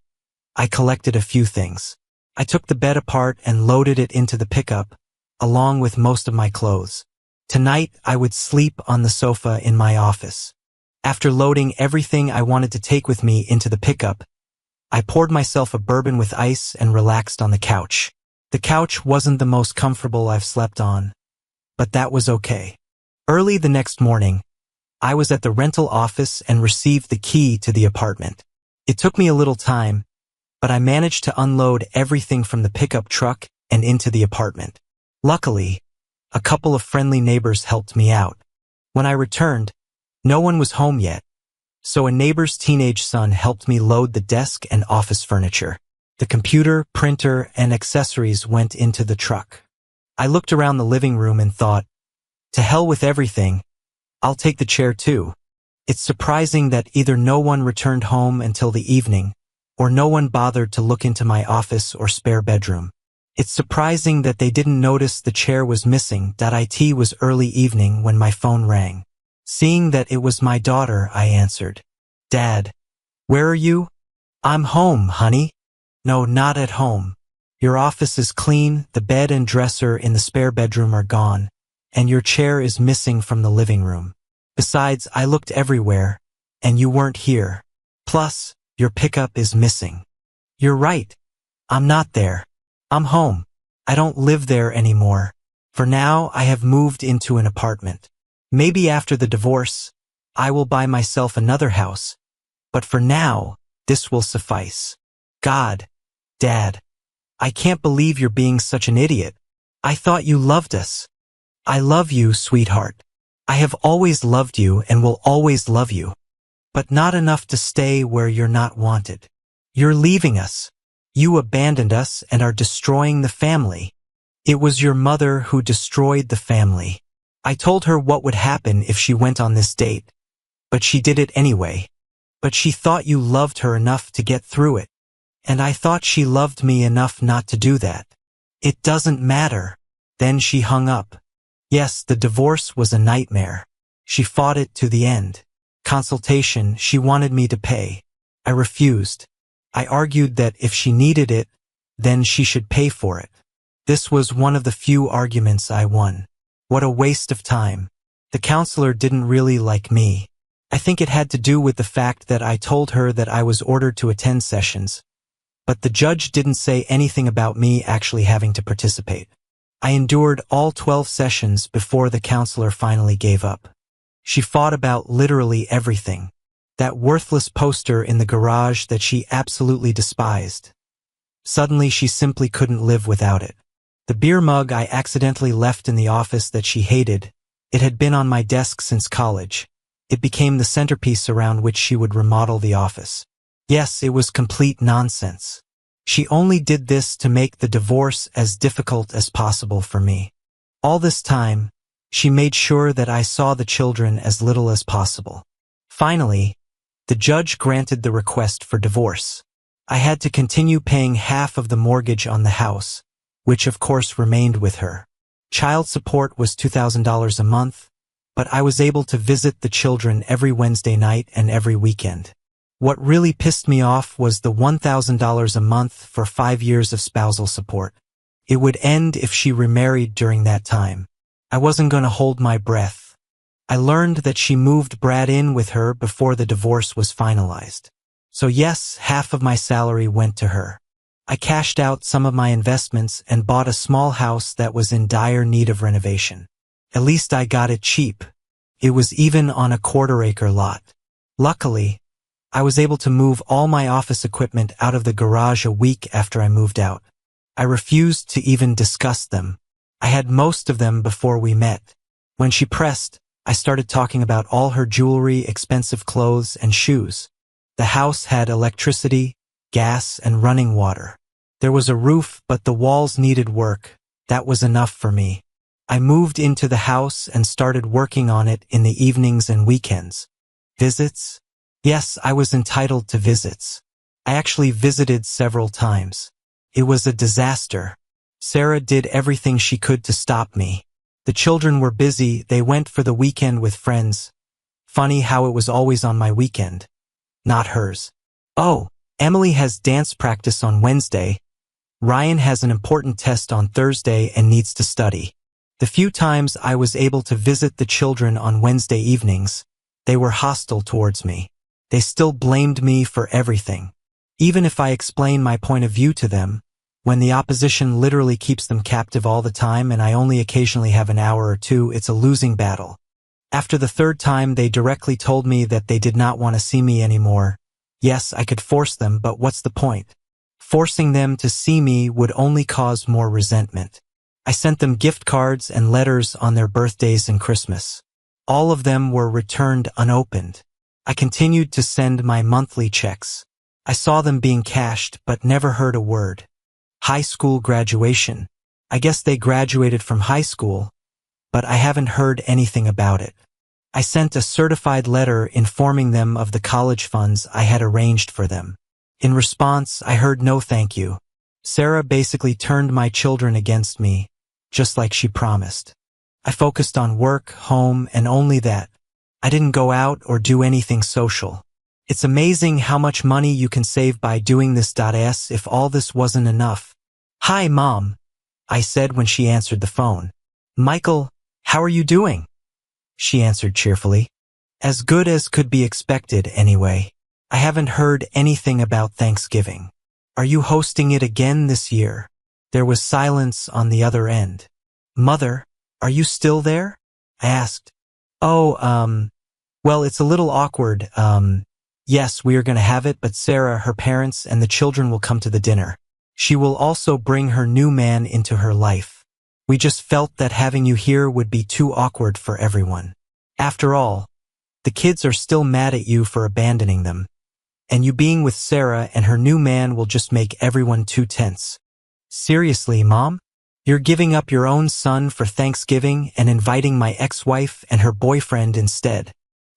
I collected a few things. I took the bed apart and loaded it into the pickup, along with most of my clothes. Tonight, I would sleep on the sofa in my office. After loading everything I wanted to take with me into the pickup, I poured myself a bourbon with ice and relaxed on the couch. The couch wasn't the most comfortable I've slept on, but that was okay. Early the next morning, I was at the rental office and received the key to the apartment. It took me a little time, but I managed to unload everything from the pickup truck and into the apartment. Luckily, a couple of friendly neighbors helped me out. When I returned, no one was home yet, so a neighbor's teenage son helped me load the desk and office furniture. The computer, printer, and accessories went into the truck. I looked around the living room and thought, to hell with everything, I'll take the chair too. It's surprising that either no one returned home until the evening, or no one bothered to look into my office or spare bedroom. It's surprising that they didn't notice the chair was missing. It was early evening when my phone rang. Seeing that it was my daughter, I answered. Dad, where are you? I'm home, honey. No, not at home. Your office is clean, the bed and dresser in the spare bedroom are gone, and your chair is missing from the living room. Besides, I looked everywhere, and you weren't here. Plus, your pickup is missing. You're right. I'm not there. I'm home. I don't live there anymore. For now, I have moved into an apartment. Maybe after the divorce, I will buy myself another house. But for now, this will suffice. God, Dad, I can't believe you're being such an idiot. I thought you loved us. I love you, sweetheart. I have always loved you and will always love you. But not enough to stay where you're not wanted. You're leaving us. You abandoned us and are destroying the family. It was your mother who destroyed the family. I told her what would happen if she went on this date, but she did it anyway. But she thought you loved her enough to get through it, and I thought she loved me enough not to do that. It doesn't matter. Then she hung up. Yes, the divorce was a nightmare. She fought it to the end. Consultation, she wanted me to pay. I refused. I argued that if she needed it, then she should pay for it. This was one of the few arguments I won. What a waste of time. The counselor didn't really like me. I think it had to do with the fact that I told her that I was ordered to attend sessions, but the judge didn't say anything about me actually having to participate. I endured all 12 sessions before the counselor finally gave up. She fought about literally everything. That worthless poster in the garage that she absolutely despised. Suddenly she simply couldn't live without it. The beer mug I accidentally left in the office that she hated, it had been on my desk since college. It became the centerpiece around which she would remodel the office. Yes, it was complete nonsense. She only did this to make the divorce as difficult as possible for me. All this time, she made sure that I saw the children as little as possible. Finally, the judge granted the request for divorce. I had to continue paying half of the mortgage on the house, which of course remained with her. Child support was $2,000 a month, but I was able to visit the children every Wednesday night and every weekend. What really pissed me off was the $1,000 a month for 5 years of spousal support. It would end if she remarried during that time. I wasn't going to hold my breath. I learned that she moved Brad in with her before the divorce was finalized. So yes, half of my salary went to her. I cashed out some of my investments and bought a small house that was in dire need of renovation. At least I got it cheap. It was even on a quarter-acre lot. Luckily, I was able to move all my office equipment out of the garage a week after I moved out. I refused to even discuss them. I had most of them before we met. When she pressed, I started talking about all her jewelry, expensive clothes, and shoes. The house had electricity, gas, and running water. There was a roof, but the walls needed work. That was enough for me. I moved into the house and started working on it in the evenings and weekends. Visits? Yes, I was entitled to visits. I actually visited several times. It was a disaster. Sarah did everything she could to stop me. The children were busy, they went for the weekend with friends. Funny how it was always on my weekend, not hers. Oh, Emily has dance practice on Wednesday. Ryan has an important test on Thursday and needs to study. The few times I was able to visit the children on Wednesday evenings, they were hostile towards me. They still blamed me for everything. Even if I explain my point of view to them, when the opposition literally keeps them captive all the time and I only occasionally have an hour or two, it's a losing battle. After the third time, they directly told me that they did not want to see me anymore. Yes, I could force them, but what's the point? Forcing them to see me would only cause more resentment. I sent them gift cards and letters on their birthdays and Christmas. All of them were returned unopened. I continued to send my monthly checks. I saw them being cashed, but never heard a word. High school graduation. I guess they graduated from high school, but I haven't heard anything about it. I sent a certified letter informing them of the college funds I had arranged for them. In response, I heard no thank you. Sarah basically turned my children against me, just like she promised. I focused on work, home, and only that. I didn't go out or do anything social. It's amazing how much money you can save by doing this. If all this wasn't enough. "Hi, Mom," I said when she answered the phone. "Michael, how are you doing?" She answered cheerfully. "As good as could be expected, anyway. I haven't heard anything about Thanksgiving. Are you hosting it again this year?" There was silence on the other end. "Mother, are you still there?" I asked. "Oh, well, it's a little awkward. Yes, we are going to have it, but Sarah, her parents, and the children will come to the dinner. She will also bring her new man into her life. We just felt that having you here would be too awkward for everyone. After all, the kids are still mad at you for abandoning them, and you being with Sarah and her new man will just make everyone too tense." "Seriously, Mom? You're giving up your own son for Thanksgiving and inviting my ex-wife and her boyfriend instead?"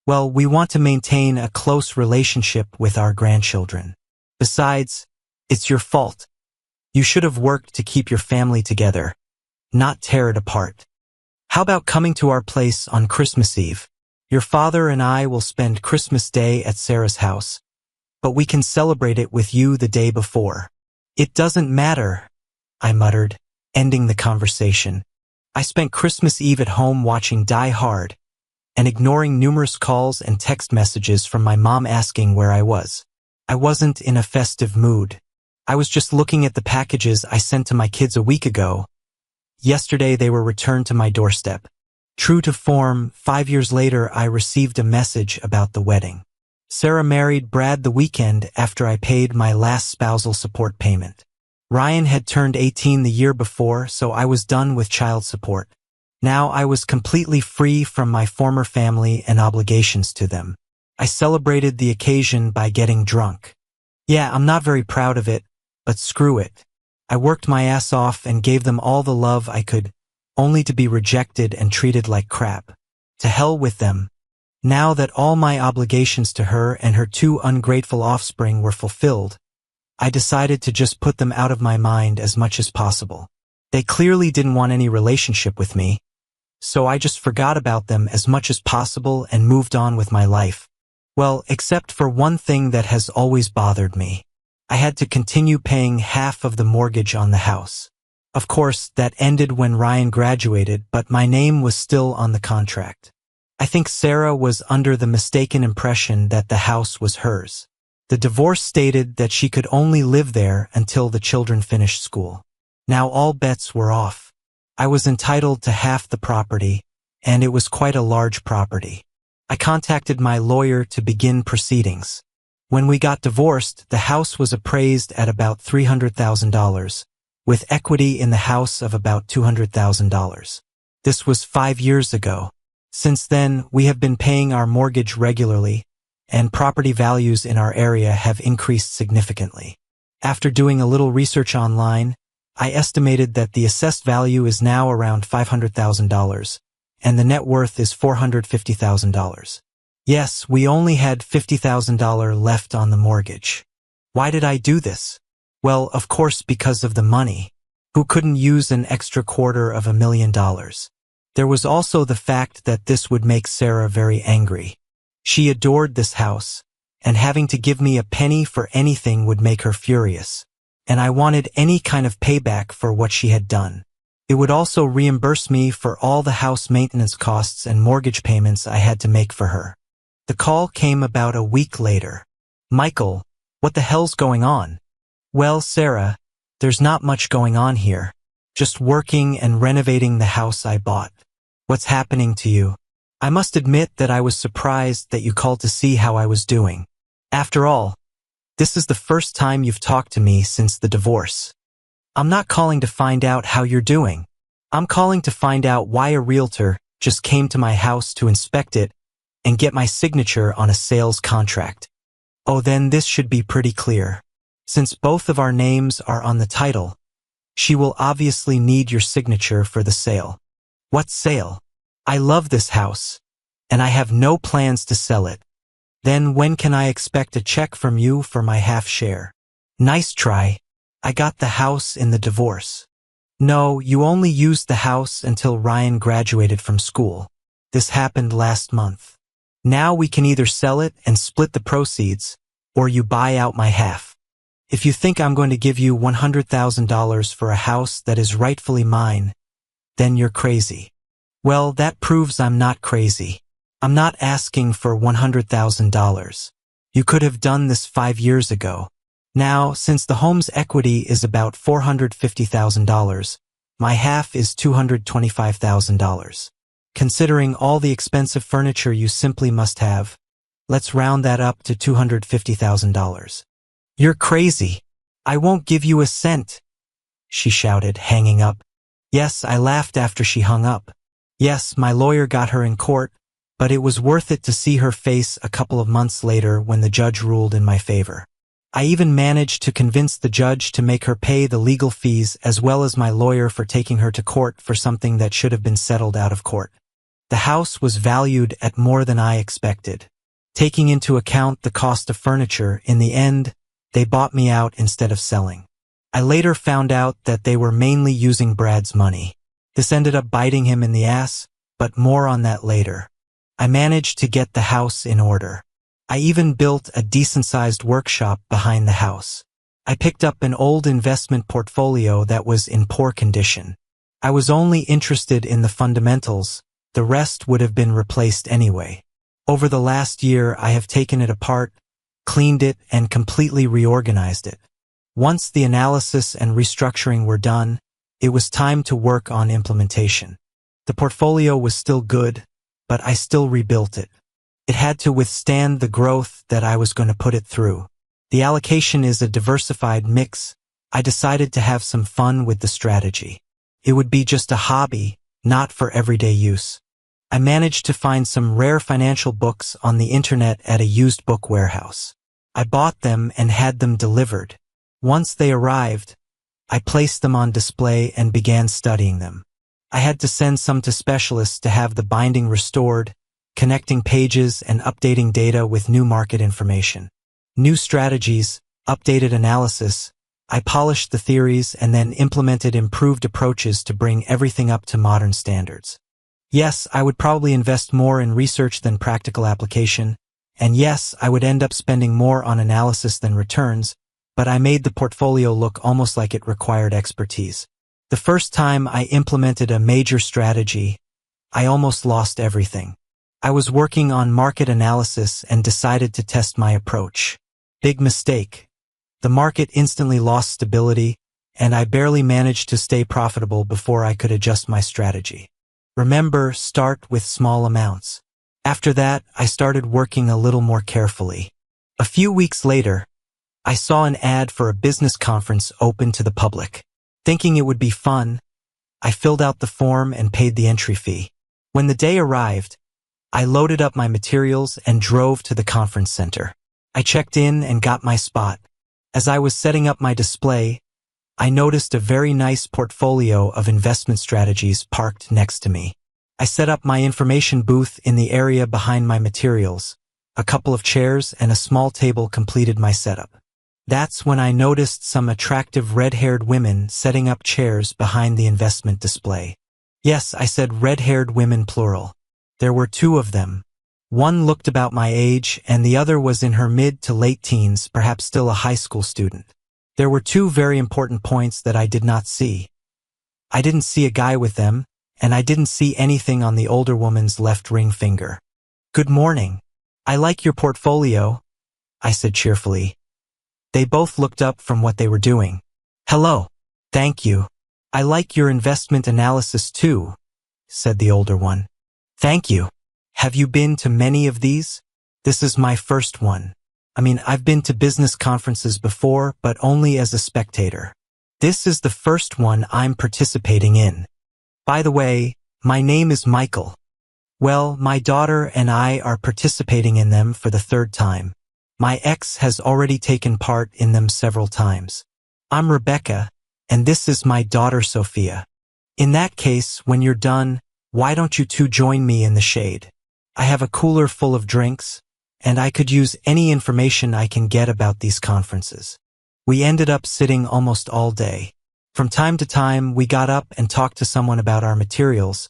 "Well, we want to maintain a close relationship with our grandchildren. Besides, it's your fault. You should have worked to keep your family together, not tear it apart. How about coming to our place on Christmas Eve? Your father and I will spend Christmas Day at Sarah's house, but we can celebrate it with you the day before." "It doesn't matter," I muttered, ending the conversation. I spent Christmas Eve at home watching Die Hard, and ignoring numerous calls and text messages from my mom asking where I was. I wasn't in a festive mood. I was just looking at the packages I sent to my kids a week ago. Yesterday they were returned to my doorstep. True to form, 5 years later I received a message about the wedding. Sarah married Brad the weekend after I paid my last spousal support payment. Ryan had turned 18 the year before, so I was done with child support. Now I was completely free from my former family and obligations to them. I celebrated the occasion by getting drunk. Yeah, I'm not very proud of it, but screw it. I worked my ass off and gave them all the love I could, only to be rejected and treated like crap. To hell with them. Now that all my obligations to her and her 2 ungrateful offspring were fulfilled, I decided to just put them out of my mind as much as possible. They clearly didn't want any relationship with me, so I just forgot about them as much as possible and moved on with my life. Well, except for one thing that has always bothered me. I had to continue paying half of the mortgage on the house. Of course, that ended when Ryan graduated, but my name was still on the contract. I think Sarah was under the mistaken impression that the house was hers. The divorce stated that she could only live there until the children finished school. Now all bets were off. I was entitled to half the property, and it was quite a large property. I contacted my lawyer to begin proceedings. When we got divorced, the house was appraised at about $300,000, with equity in the house of about $200,000. This was 5 years ago. Since then, we have been paying our mortgage regularly, and property values in our area have increased significantly. After doing a little research online, I estimated that the assessed value is now around $500,000, and the net worth is $450,000. Yes, we only had $50,000 left on the mortgage. Why did I do this? Well, of course because of the money. Who couldn't use an extra $250,000? There was also the fact that this would make Sarah very angry. She adored this house, and having to give me a penny for anything would make her furious. And I wanted any kind of payback for what she had done. It would also reimburse me for all the house maintenance costs and mortgage payments I had to make for her. The call came about a week later. Michael, what the hell's going on? Well, Sarah, there's not much going on here. Just working and renovating the house I bought. What's happening to you? I must admit that I was surprised that you called to see how I was doing. After all, this is the first time you've talked to me since the divorce. I'm not calling to find out how you're doing. I'm calling to find out why a realtor just came to my house to inspect it and get my signature on a sales contract. Oh, then this should be pretty clear. Since both of our names are on the title, she will obviously need your signature for the sale. What sale? I love this house, and I have no plans to sell it. Then when can I expect a check from you for my half share? Nice try. I got the house in the divorce. No, you only used the house until Ryan graduated from school. This happened last month. Now we can either sell it and split the proceeds, or you buy out my half. If you think I'm going to give you $100,000 for a house that is rightfully mine, then you're crazy. Well, that proves I'm not crazy. I'm not asking for $100,000. You could have done this 5 years ago. Now, since the home's equity is about $450,000, my half is $225,000. Considering all the expensive furniture you simply must have, let's round that up to $250,000. You're crazy. I won't give you a cent, she shouted, hanging up. Yes, I laughed after she hung up. Yes, my lawyer got her in court, but it was worth it to see her face a couple of months later when the judge ruled in my favor. I even managed to convince the judge to make her pay the legal fees as well as my lawyer for taking her to court for something that should have been settled out of court. The house was valued at more than I expected. Taking into account the cost of furniture, in the end, they bought me out instead of selling. I later found out that they were mainly using Brad's money. This ended up biting him in the ass, but more on that later. I managed to get the house in order. I even built a decent-sized workshop behind the house. I picked up an old investment portfolio that was in poor condition. I was only interested in the fundamentals, The rest would have been replaced anyway. Over the last year, I have taken it apart, cleaned it, and completely reorganized it. Once the analysis and restructuring were done, it was time to work on implementation. The portfolio was still good, but I still rebuilt it. It had to withstand the growth that I was going to put it through. The allocation is a diversified mix. I decided to have some fun with the strategy. It would be just a hobby, not for everyday use. I managed to find some rare financial books on the internet at a used book warehouse. I bought them and had them delivered. Once they arrived, I placed them on display and began studying them. I had to send some to specialists to have the binding restored, connecting pages and updating data with new market information. New strategies, updated analysis. I polished the theories and then implemented improved approaches to bring everything up to modern standards. Yes, I would probably invest more in research than practical application, and yes, I would end up spending more on analysis than returns, but I made the portfolio look almost like it required expertise. The first time I implemented a major strategy, I almost lost everything. I was working on market analysis and decided to test my approach. Big mistake. The market instantly lost stability, and I barely managed to stay profitable before I could adjust my strategy. Remember, start with small amounts. After that, I started working a little more carefully. A few weeks later, I saw an ad for a business conference open to the public. Thinking it would be fun, I filled out the form and paid the entry fee. When the day arrived, I loaded up my materials and drove to the conference center. I checked in and got my spot. As I was setting up my display, I noticed a very nice portfolio of investment strategies parked next to me. I set up my information booth in the area behind my materials. A couple of chairs and a small table completed my setup. That's when I noticed some attractive red-haired women setting up chairs behind the investment display. Yes, I said red-haired women plural. There were two of them. One looked about my age and the other was in her mid to late teens, perhaps still a high school student. There were two very important points that I did not see. I didn't see a guy with them, and I didn't see anything on the older woman's left ring finger. "Good morning. I like your portfolio," I said cheerfully. They both looked up from what they were doing. "Hello. Thank you. I like your investment analysis too," said the older one. "Thank you. Have you been to many of these?" "This is my first one. I've been to business conferences before, but only as a spectator. This is the first one I'm participating in. By the way, my name is Michael. Well, my daughter and I are participating in them for the third time. My ex has already taken part in them several times. I'm Rebecca, and this is my daughter Sophia. In that case, when you're done, why don't you two join me in the shade? I have a cooler full of drinks, and I could use any information I can get about these conferences." We ended up sitting almost all day. From time to time, we got up and talked to someone about our materials,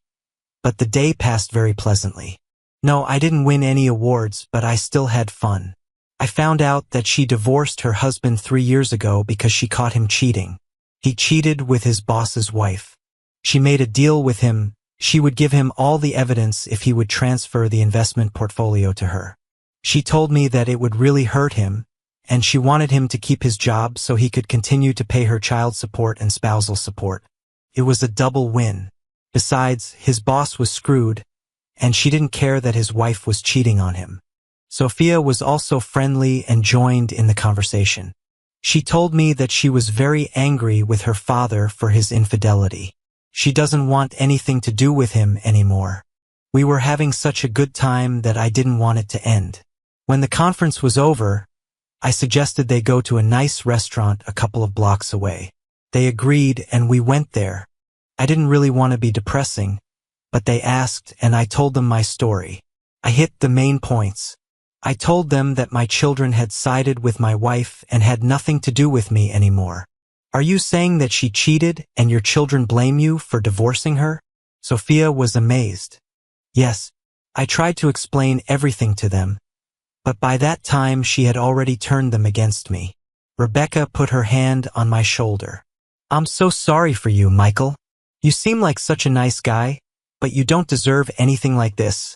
but the day passed very pleasantly. No, I didn't win any awards, but I still had fun. I found out that she divorced her husband 3 years ago because she caught him cheating. He cheated with his boss's wife. She made a deal with him. She would give him all the evidence if he would transfer the investment portfolio to her. She told me that it would really hurt him, and she wanted him to keep his job so he could continue to pay her child support and spousal support. It was a double win. Besides, his boss was screwed, and she didn't care that his wife was cheating on him. Sophia was also friendly and joined in the conversation. She told me that she was very angry with her father for his infidelity. She doesn't want anything to do with him anymore. We were having such a good time that I didn't want it to end. When the conference was over, I suggested they go to a nice restaurant a couple of blocks away. They agreed and we went there. I didn't really want to be depressing, but they asked and I told them my story. I hit the main points. I told them that my children had sided with my wife and had nothing to do with me anymore. "Are you saying that she cheated and your children blame you for divorcing her?" Sophia was amazed. Yes, I tried to explain everything to them, but by that time she had already turned them against me. Rebecca put her hand on my shoulder. "I'm so sorry for you, Michael. You seem like such a nice guy. But you don't deserve anything like this,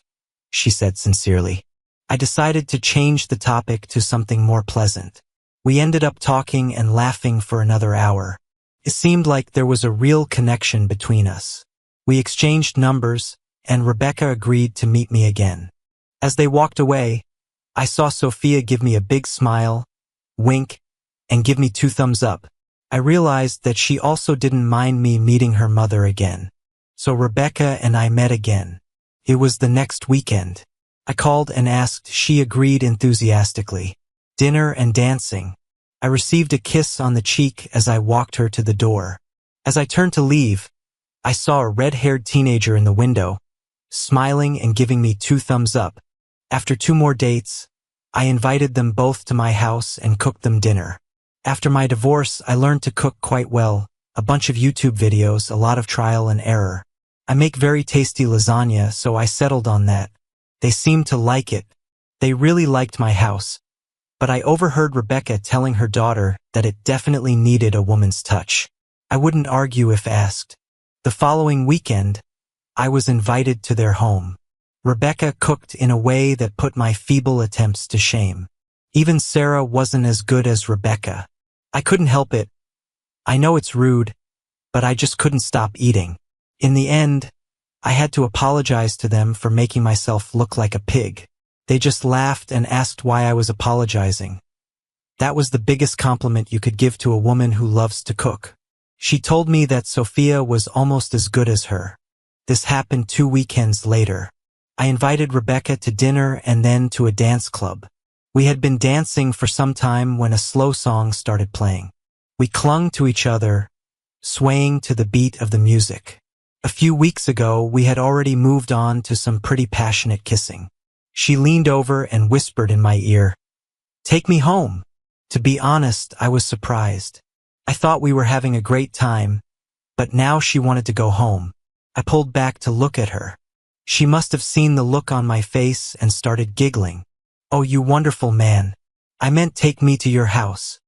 she said sincerely. I decided to change the topic to something more pleasant. We ended up talking and laughing for another hour. It seemed like there was a real connection between us. We exchanged numbers, and Rebecca agreed to meet me again. As they walked away, I saw Sophia give me a big smile, wink, and give me 2 thumbs up. I realized that she also didn't mind me meeting her mother again. So Rebecca and I met again. It was the next weekend. I called and asked. She agreed enthusiastically. Dinner and dancing. I received a kiss on the cheek as I walked her to the door. As I turned to leave, I saw a red-haired teenager in the window, smiling and giving me 2 thumbs up. After 2 more dates, I invited them both to my house and cooked them dinner. After my divorce, I learned to cook quite well, a bunch of YouTube videos, a lot of trial and error. I make very tasty lasagna, so I settled on that. They seemed to like it. They really liked my house. But I overheard Rebecca telling her daughter that it definitely needed a woman's touch. I wouldn't argue if asked. The following weekend, I was invited to their home. Rebecca cooked in a way that put my feeble attempts to shame. Even Sarah wasn't as good as Rebecca. I couldn't help it. I know it's rude, but I just couldn't stop eating. In the end, I had to apologize to them for making myself look like a pig. They just laughed and asked why I was apologizing. That was the biggest compliment you could give to a woman who loves to cook. She told me that Sophia was almost as good as her. This happened 2 weekends later. I invited Rebecca to dinner and then to a dance club. We had been dancing for some time when a slow song started playing. We clung to each other, swaying to the beat of the music. A few weeks ago, we had already moved on to some pretty passionate kissing. She leaned over and whispered in my ear, "Take me home." To be honest, I was surprised. I thought we were having a great time, but now she wanted to go home. I pulled back to look at her. She must have seen the look on my face and started giggling. "Oh, you wonderful man. I meant take me to your house."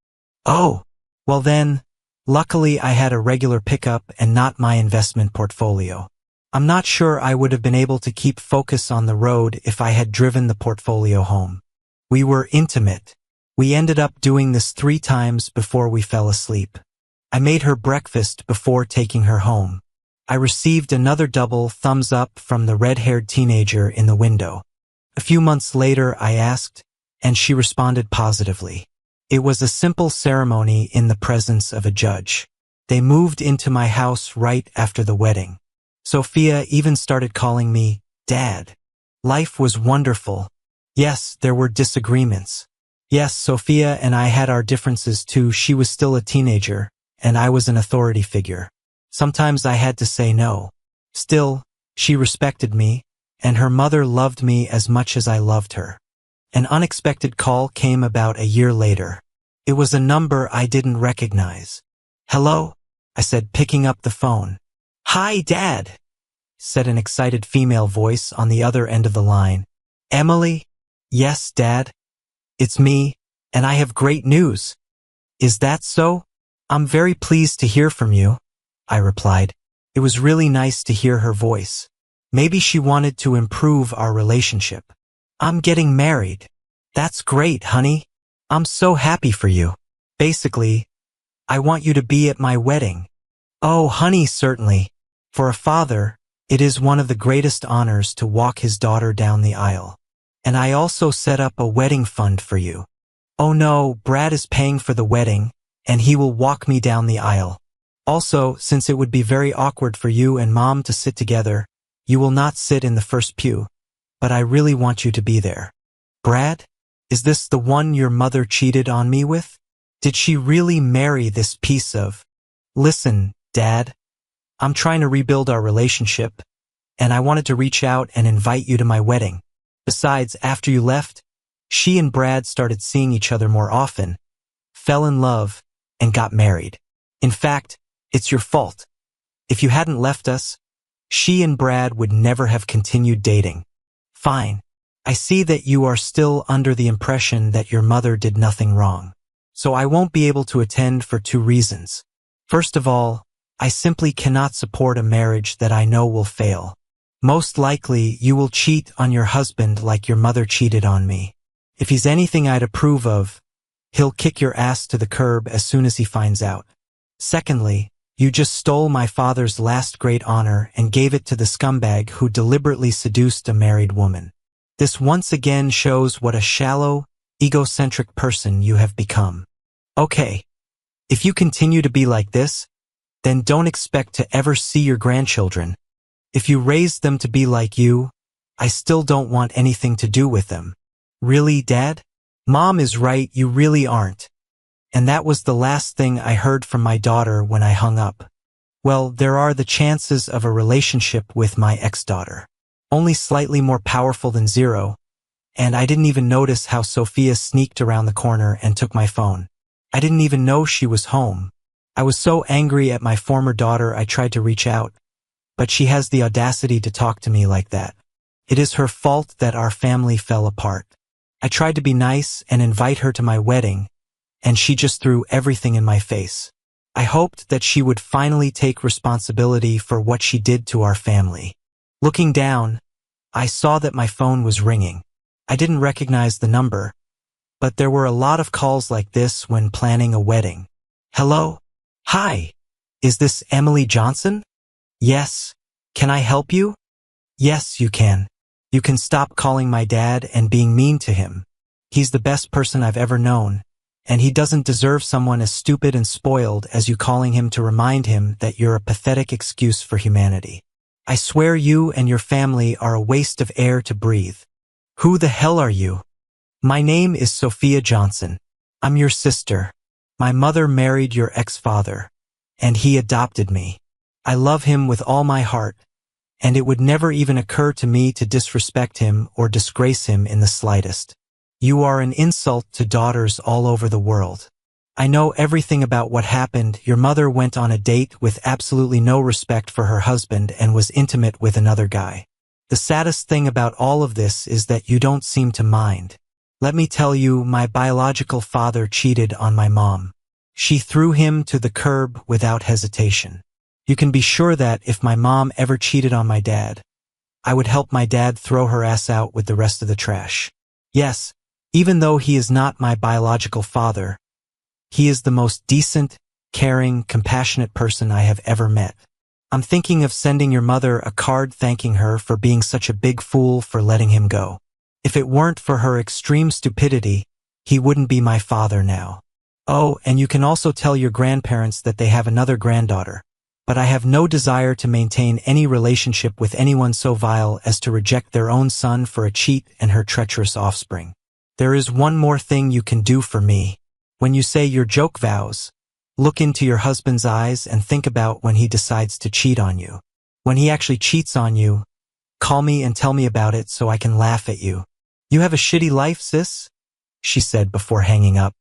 "Oh, well then, luckily I had a regular pickup and not my investment portfolio. I'm not sure I would have been able to keep focus on the road if I had driven the portfolio home. We were intimate. We ended up doing this 3 times before we fell asleep. I made her breakfast before taking her home. I received another double thumbs up from the red-haired teenager in the window. A few months later, I asked, and she responded positively. It was a simple ceremony in the presence of a judge. They moved into my house right after the wedding. Sophia even started calling me Dad. Life was wonderful. Yes, there were disagreements. Yes, Sophia and I had our differences too. She was still a teenager, and I was an authority figure. Sometimes I had to say no. Still, she respected me, and her mother loved me as much as I loved her. An unexpected call came about a year later. It was a number I didn't recognize. "Hello?" I said, picking up the phone. "Hi, Dad," said an excited female voice on the other end of the line. "Emily?" "Yes, Dad. It's me, and I have great news." "Is that so? I'm very pleased to hear from you," I replied. It was really nice to hear her voice. Maybe she wanted to improve our relationship. "I'm getting married." "That's great, honey. I'm so happy for you. Basically, I want you to be at my wedding." "Oh, honey, certainly. For a father, it is one of the greatest honors to walk his daughter down the aisle. And I also set up a wedding fund for you." "Oh no, Brad is paying for the wedding, and he will walk me down the aisle. Also, since it would be very awkward for you and Mom to sit together, you will not sit in the first pew, but I really want you to be there." "Brad? Is this the one your mother cheated on me with? Did she really marry this piece of—" "Listen, Dad, I'm trying to rebuild our relationship, and I wanted to reach out and invite you to my wedding. Besides, after you left, she and Brad started seeing each other more often, fell in love, and got married. In fact, it's your fault. If you hadn't left us, she and Brad would never have continued dating." "Fine. I see that you are still under the impression that your mother did nothing wrong. So I won't be able to attend for 2 reasons. First of all, I simply cannot support a marriage that I know will fail. Most likely, you will cheat on your husband like your mother cheated on me. If he's anything I'd approve of, he'll kick your ass to the curb as soon as he finds out. Secondly, you just stole my father's last great honor and gave it to the scumbag who deliberately seduced a married woman. This once again shows what a shallow, egocentric person you have become. Okay, if you continue to be like this, then don't expect to ever see your grandchildren. If you raised them to be like you, I still don't want anything to do with them. Really, Dad? Mom is right, you really aren't. And that was the last thing I heard from my daughter when I hung up. Well, there are the chances of a relationship with my ex-daughter. Only slightly more powerful than zero, and I didn't even notice how Sophia sneaked around the corner and took my phone. I didn't even know she was home. I was so angry at my former daughter I tried to reach out, but she has the audacity to talk to me like that. It is her fault that our family fell apart. I tried to be nice and invite her to my wedding, and she just threw everything in my face. I hoped that she would finally take responsibility for what she did to our family. Looking down, I saw that my phone was ringing. I didn't recognize the number, but there were a lot of calls like this when planning a wedding. Hello? Hi. Is this Emily Johnson? Yes. Can I help you? Yes, you can. You can stop calling my dad and being mean to him. He's the best person I've ever known, and he doesn't deserve someone as stupid and spoiled as you calling him to remind him that you're a pathetic excuse for humanity. I swear you and your family are a waste of air to breathe. Who the hell are you? My name is Sophia Johnson. I'm your sister. My mother married your ex-father, and he adopted me. I love him with all my heart, and it would never even occur to me to disrespect him or disgrace him in the slightest. You are an insult to daughters all over the world. I know everything about what happened. Your mother went on a date with absolutely no respect for her husband and was intimate with another guy. The saddest thing about all of this is that you don't seem to mind. Let me tell you, my biological father cheated on my mom. She threw him to the curb without hesitation. You can be sure that if my mom ever cheated on my dad, I would help my dad throw her ass out with the rest of the trash. Yes, even though he is not my biological father, he is the most decent, caring, compassionate person I have ever met. I'm thinking of sending your mother a card thanking her for being such a big fool for letting him go. If it weren't for her extreme stupidity, he wouldn't be my father now. Oh, and you can also tell your grandparents that they have another granddaughter. But I have no desire to maintain any relationship with anyone so vile as to reject their own son for a cheat and her treacherous offspring. There is one more thing you can do for me. When you say your joke vows, look into your husband's eyes and think about when he decides to cheat on you. When he actually cheats on you, call me and tell me about it so I can laugh at you. You have a shitty life, sis? She said before hanging up.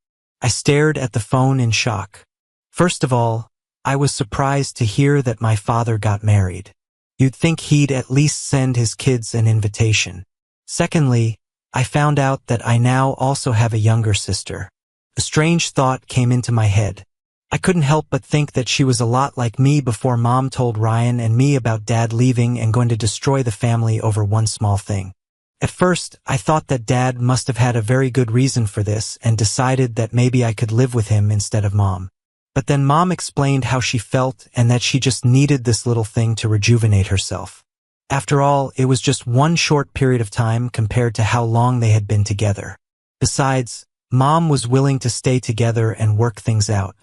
I stared at the phone in shock. First of all, I was surprised to hear that my father got married. You'd think he'd at least send his kids an invitation. Secondly, I found out that I now also have a younger sister. A strange thought came into my head. I couldn't help but think that she was a lot like me before Mom told Ryan and me about Dad leaving and going to destroy the family over one small thing. At first, I thought that Dad must have had a very good reason for this and decided that maybe I could live with him instead of Mom. But then Mom explained how she felt and that she just needed this little thing to rejuvenate herself. After all, it was just one short period of time compared to how long they had been together. Besides, Mom was willing to stay together and work things out.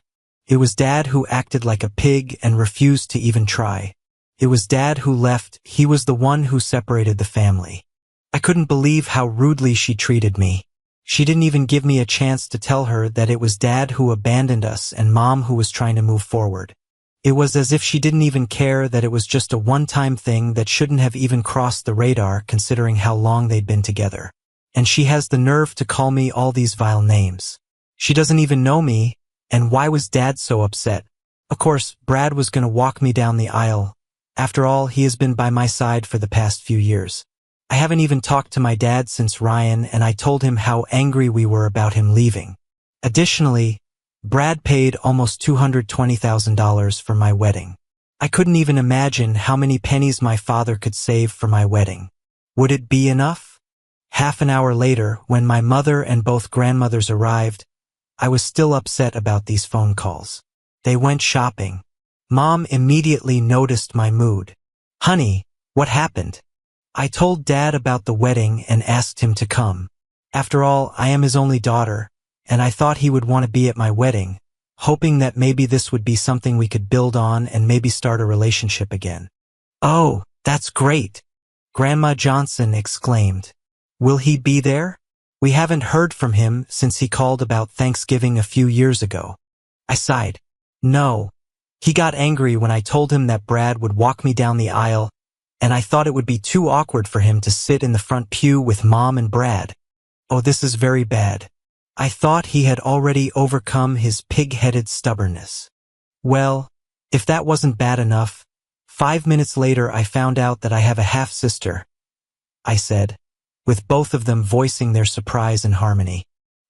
It was Dad who acted like a pig and refused to even try. It was Dad who left. He was the one who separated the family. I couldn't believe how rudely she treated me. She didn't even give me a chance to tell her that it was Dad who abandoned us and Mom who was trying to move forward. It was as if she didn't even care that it was just a one-time thing that shouldn't have even crossed the radar considering how long they'd been together. And she has the nerve to call me all these vile names. She doesn't even know me, and why was Dad so upset? Of course, Brad was going to walk me down the aisle. After all, he has been by my side for the past few years. I haven't even talked to my dad since Ryan, and I told him how angry we were about him leaving. Additionally, Brad paid almost $220,000 for my wedding. I couldn't even imagine how many pennies my father could save for my wedding. Would it be enough? Half an hour later, when my mother and both grandmothers arrived, I was still upset about these phone calls. They went shopping. Mom immediately noticed my mood. "Honey, what happened?" I told Dad about the wedding and asked him to come. After all, I am his only daughter, and I thought he would want to be at my wedding, hoping that maybe this would be something we could build on and maybe start a relationship again. "Oh, that's great!" Grandma Johnson exclaimed. "Will he be there?" "We haven't heard from him since he called about Thanksgiving a few years ago." I sighed. "No. He got angry when I told him that Brad would walk me down the aisle, and I thought it would be too awkward for him to sit in the front pew with Mom and Brad. Oh, this is very bad." I thought he had already overcome his pig-headed stubbornness. Well, if that wasn't bad enough, 5 minutes later I found out that I have a half-sister, I said, with both of them voicing their surprise in harmony.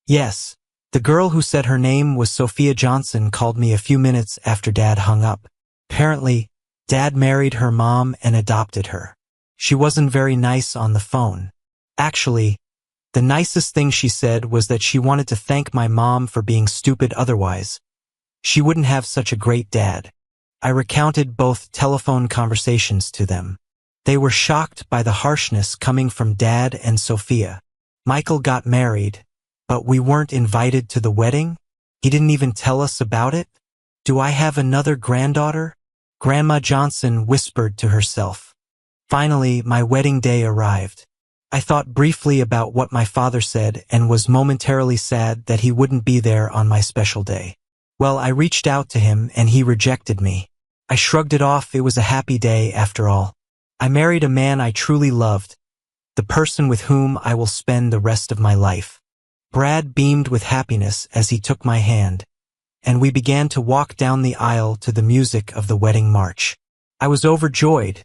"Yes, the girl who said her name was Sophia Johnson called me a few minutes after Dad hung up. Apparently, Dad married her mom and adopted her. She wasn't very nice on the phone. Actually, the nicest thing she said was that she wanted to thank my mom for being stupid otherwise. She wouldn't have such a great dad." I recounted both telephone conversations to them. They were shocked by the harshness coming from Dad and Sophia. "Michael got married, but we weren't invited to the wedding? He didn't even tell us about it? Do I have another granddaughter?" Grandma Johnson whispered to herself. Finally, my wedding day arrived. I thought briefly about what my father said and was momentarily sad that he wouldn't be there on my special day. Well, I reached out to him and he rejected me. I shrugged it off. It was a happy day after all. I married a man I truly loved, the person with whom I will spend the rest of my life. Brad beamed with happiness as he took my hand, and we began to walk down the aisle to the music of the wedding march. I was overjoyed,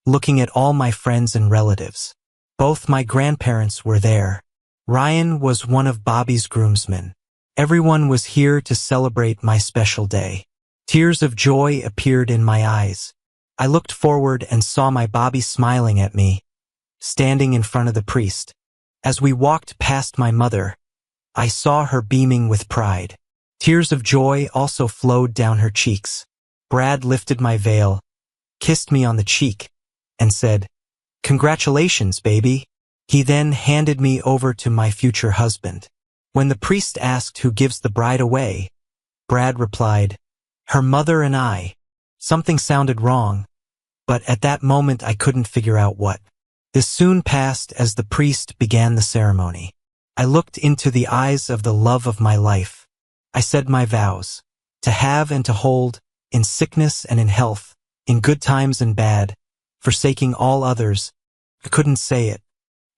looking at all my friends and relatives. Both my grandparents were there. Ryan was one of Bobby's groomsmen. Everyone was here to celebrate my special day. Tears of joy appeared in my eyes. I looked forward and saw my Bobby smiling at me, standing in front of the priest. As we walked past my mother, I saw her beaming with pride. Tears of joy also flowed down her cheeks. Brad lifted my veil, kissed me on the cheek, and said, "Congratulations, baby." He then handed me over to my future husband. When the priest asked who gives the bride away, Brad replied, "Her mother and I." Something sounded wrong, but at that moment I couldn't figure out what. This soon passed as the priest began the ceremony. I looked into the eyes of the love of my life. I said my vows, to have and to hold, in sickness and in health, in good times and bad, forsaking all others. I couldn't say it.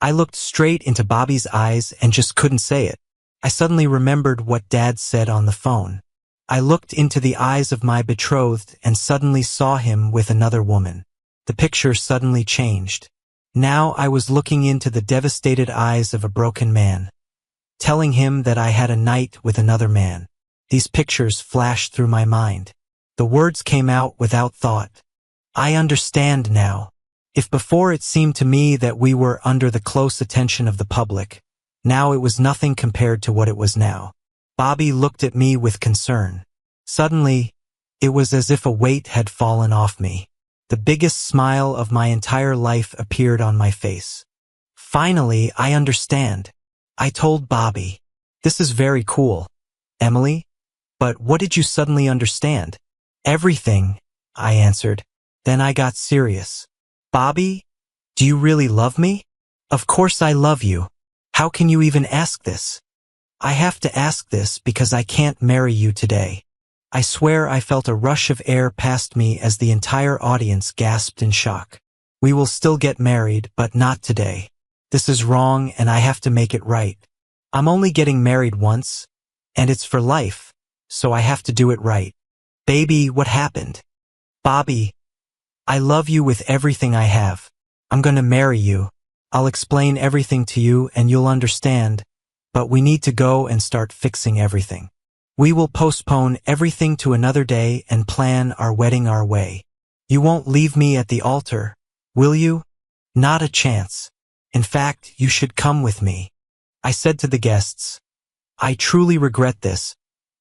I looked straight into Bobby's eyes and just couldn't say it. I suddenly remembered what Dad said on the phone. I looked into the eyes of my betrothed and suddenly saw him with another woman. The picture suddenly changed. Now I was looking into the devastated eyes of a broken man, telling him that I had a night with another man. These pictures flashed through my mind. The words came out without thought. I understand now. If before it seemed to me that we were under the close attention of the public, now it was nothing compared to what it was now. Bobby looked at me with concern. Suddenly, it was as if a weight had fallen off me. The biggest smile of my entire life appeared on my face. Finally, I understand. I told Bobby, "This is very cool, Emily. But what did you suddenly understand?" "Everything," I answered. Then I got serious. "Bobby, do you really love me?" "Of course I love you. How can you even ask this?" "I have to ask this because I can't marry you today." I swear I felt a rush of air past me as the entire audience gasped in shock. "We will still get married, but not today. This is wrong and I have to make it right. I'm only getting married once, and it's for life, so I have to do it right." "Baby, what happened?" "Bobby, I love you with everything I have. I'm gonna marry you. I'll explain everything to you and you'll understand, but we need to go and start fixing everything. We will postpone everything to another day and plan our wedding our way." You won't leave me at the altar, will you? Not a chance. In fact, you should come with me. I said to the guests, I truly regret this,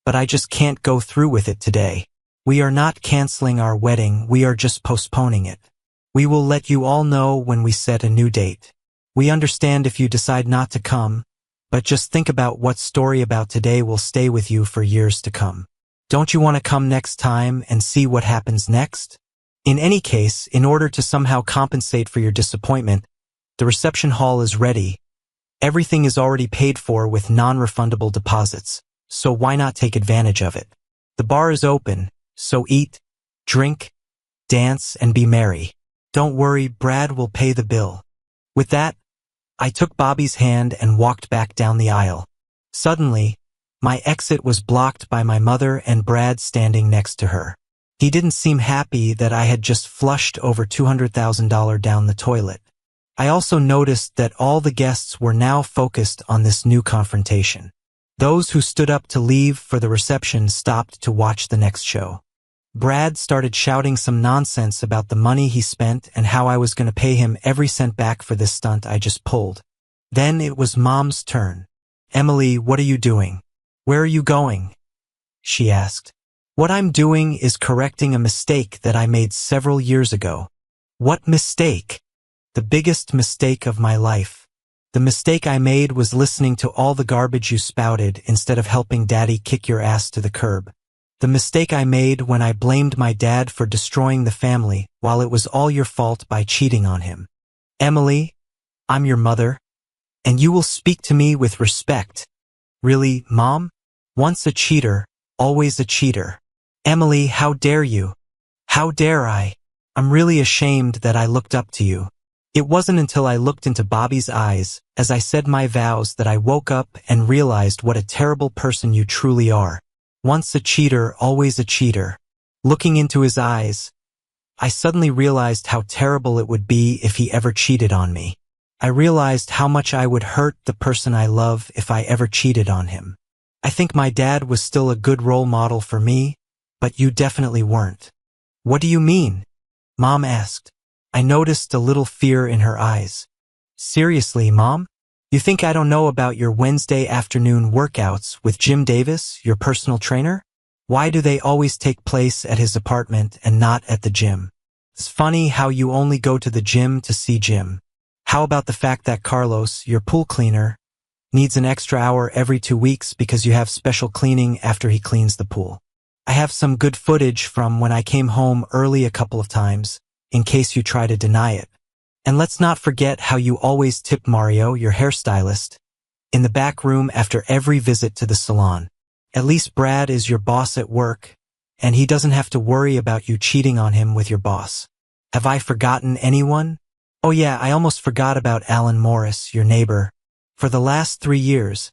but I just can't go through with it today. We are not canceling our wedding, we are just postponing it. We will let you all know when we set a new date. We understand if you decide not to come, but just think about what story about today will stay with you for years to come. Don't you want to come next time and see what happens next? In any case, in order to somehow compensate for your disappointment, the reception hall is ready. Everything is already paid for with non-refundable deposits, so why not take advantage of it? The bar is open, so eat, drink, dance, and be merry. Don't worry, Brad will pay the bill. With that, I took Bobby's hand and walked back down the aisle. Suddenly, my exit was blocked by my mother and Brad standing next to her. He didn't seem happy that I had just flushed over $200,000 down the toilet. I also noticed that all the guests were now focused on this new confrontation. Those who stood up to leave for the reception stopped to watch the next show. Brad started shouting some nonsense about the money he spent and how I was going to pay him every cent back for this stunt I just pulled. Then it was Mom's turn. Emily, what are you doing? Where are you going? She asked. What I'm doing is correcting a mistake that I made several years ago. What mistake? The biggest mistake of my life. The mistake I made was listening to all the garbage you spouted instead of helping Daddy kick your ass to the curb. The mistake I made when I blamed my dad for destroying the family while it was all your fault by cheating on him. Emily, I'm your mother, and you will speak to me with respect. Really, Mom? Once a cheater, always a cheater. Emily, how dare you? How dare I? I'm really ashamed that I looked up to you. It wasn't until I looked into Bobby's eyes, as I said my vows, that I woke up and realized what a terrible person you truly are. Once a cheater, always a cheater. Looking into his eyes, I suddenly realized how terrible it would be if he ever cheated on me. I realized how much I would hurt the person I love if I ever cheated on him. I think my dad was still a good role model for me, but you definitely weren't. What do you mean? Mom asked. I noticed a little fear in her eyes. Seriously, Mom? You think I don't know about your Wednesday afternoon workouts with Jim Davis, your personal trainer? Why do they always take place at his apartment and not at the gym? It's funny how you only go to the gym to see Jim. How about the fact that Carlos, your pool cleaner, needs an extra hour every 2 weeks because you have special cleaning after he cleans the pool? I have some good footage from when I came home early a couple of times, in case you try to deny it. And let's not forget how you always tip Mario, your hairstylist, in the back room after every visit to the salon. At least Brad is your boss at work, and he doesn't have to worry about you cheating on him with your boss. Have I forgotten anyone? Oh yeah, I almost forgot about Alan Morris, your neighbor. For the last 3 years,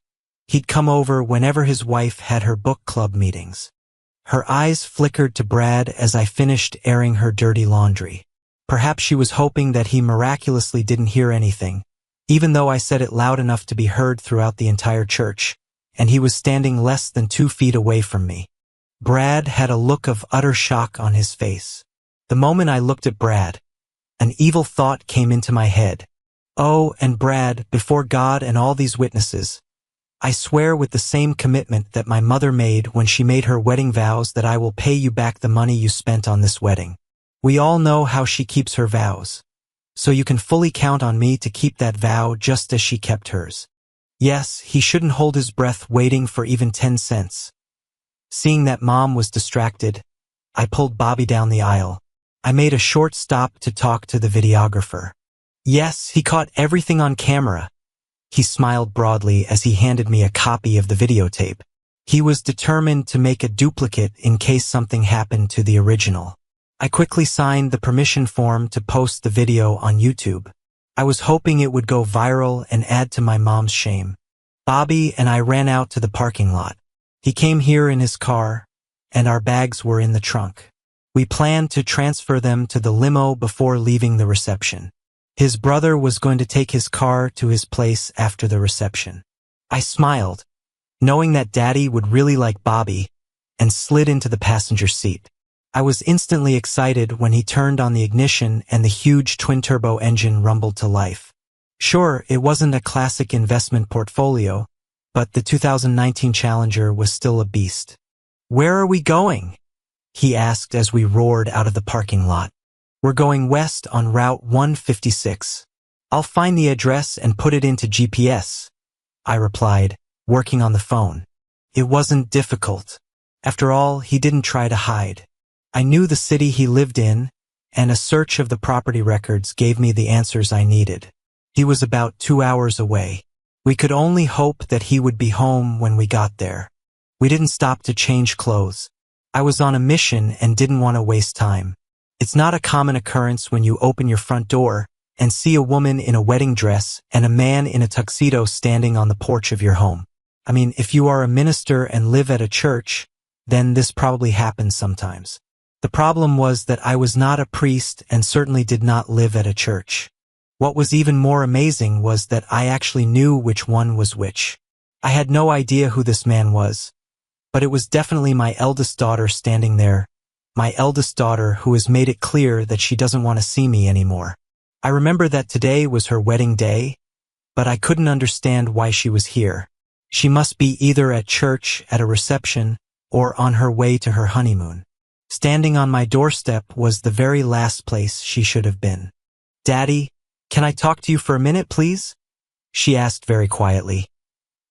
he'd come over whenever his wife had her book club meetings. Her eyes flickered to Brad as I finished airing her dirty laundry. Perhaps she was hoping that he miraculously didn't hear anything, even though I said it loud enough to be heard throughout the entire church, and he was standing less than 2 feet away from me. Brad had a look of utter shock on his face. The moment I looked at Brad, an evil thought came into my head. Oh, and Brad, before God and all these witnesses, I swear with the same commitment that my mother made when she made her wedding vows that I will pay you back the money you spent on this wedding. We all know how she keeps her vows, so you can fully count on me to keep that vow just as she kept hers. Yes, he shouldn't hold his breath waiting for even 10 cents. Seeing that Mom was distracted, I pulled Bobby down the aisle. I made a short stop to talk to the videographer. Yes, he caught everything on camera. He smiled broadly as he handed me a copy of the videotape. He was determined to make a duplicate in case something happened to the original. I quickly signed the permission form to post the video on YouTube. I was hoping it would go viral and add to my mom's shame. Bobby and I ran out to the parking lot. He came here in his car, and our bags were in the trunk. We planned to transfer them to the limo before leaving the reception. His brother was going to take his car to his place after the reception. I smiled, knowing that Daddy would really like Bobby, and slid into the passenger seat. I was instantly excited when he turned on the ignition and the huge twin-turbo engine rumbled to life. Sure, it wasn't a classic investment portfolio, but the 2019 Challenger was still a beast. "Where are we going?" he asked as we roared out of the parking lot. "We're going west on Route 156. I'll find the address and put it into GPS," I replied, working on the phone. It wasn't difficult. After all, he didn't try to hide. I knew the city he lived in, and a search of the property records gave me the answers I needed. He was about 2 hours away. We could only hope that he would be home when we got there. We didn't stop to change clothes. I was on a mission and didn't want to waste time. It's not a common occurrence when you open your front door and see a woman in a wedding dress and a man in a tuxedo standing on the porch of your home. I mean, if you are a minister and live at a church, then this probably happens sometimes. The problem was that I was not a priest and certainly did not live at a church. What was even more amazing was that I actually knew which one was which. I had no idea who this man was, but it was definitely my eldest daughter standing there, my eldest daughter who has made it clear that she doesn't want to see me anymore. I remember that today was her wedding day, but I couldn't understand why she was here. She must be either at church, at a reception, or on her way to her honeymoon. Standing on my doorstep was the very last place she should have been. "Daddy, can I talk to you for a minute, please?" she asked very quietly.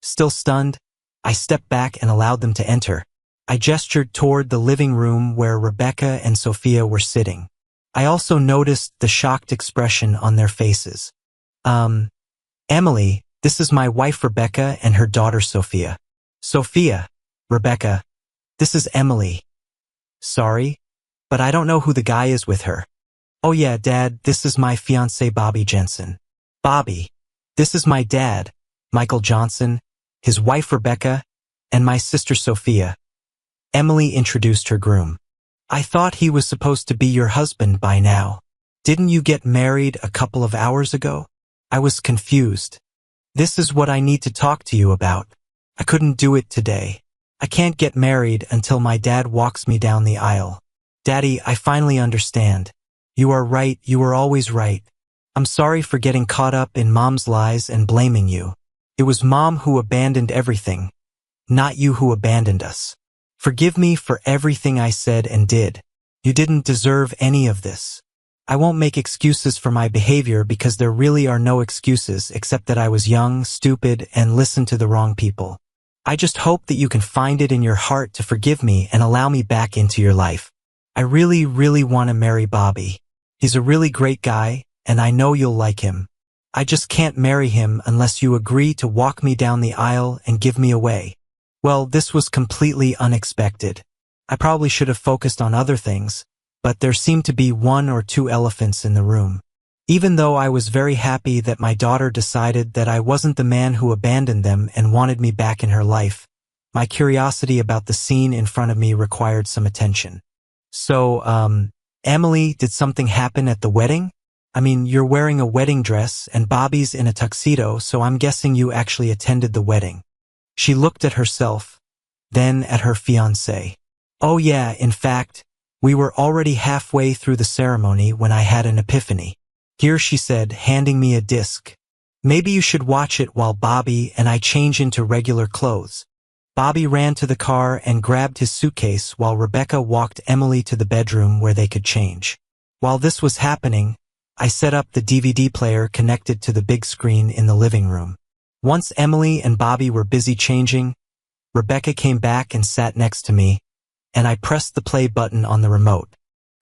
Still stunned, I stepped back and allowed them to enter. I gestured toward the living room where Rebecca and Sophia were sitting. I also noticed the shocked expression on their faces. Emily, this is my wife Rebecca and her daughter Sophia." "Sophia, Rebecca, this is Emily." "Sorry, but I don't know who the guy is with her." "Oh yeah, Dad, this is my fiancé Bobby Jensen." "Bobby, this is my dad, Michael Johnson, his wife Rebecca, and my sister Sophia." Emily introduced her groom. "I thought he was supposed to be your husband by now. Didn't you get married a couple of hours ago?" I was confused. "This is what I need to talk to you about. I couldn't do it today. I can't get married until my dad walks me down the aisle." "Daddy, I finally understand. You are right, you were always right. I'm sorry for getting caught up in Mom's lies and blaming you. It was Mom who abandoned everything, not you who abandoned us. Forgive me for everything I said and did. You didn't deserve any of this. I won't make excuses for my behavior because there really are no excuses except that I was young, stupid, and listened to the wrong people. I just hope that you can find it in your heart to forgive me and allow me back into your life. I really, really want to marry Bobby. He's a really great guy, and I know you'll like him. I just can't marry him unless you agree to walk me down the aisle and give me away." Well, this was completely unexpected. I probably should have focused on other things, but there seemed to be 1 or 2 elephants in the room. Even though I was very happy that my daughter decided that I wasn't the man who abandoned them and wanted me back in her life, my curiosity about the scene in front of me required some attention. "So, Emily, did something happen at the wedding? I mean, you're wearing a wedding dress and Bobby's in a tuxedo, so I'm guessing you actually attended the wedding." She looked at herself, then at her fiancé. "Oh yeah, in fact, we were already halfway through the ceremony when I had an epiphany. Here," she said, handing me a disc. "Maybe you should watch it while Bobby and I change into regular clothes." Bobby ran to the car and grabbed his suitcase while Rebecca walked Emily to the bedroom where they could change. While this was happening, I set up the DVD player connected to the big screen in the living room. Once Emily and Bobby were busy changing, Rebecca came back and sat next to me, and I pressed the play button on the remote.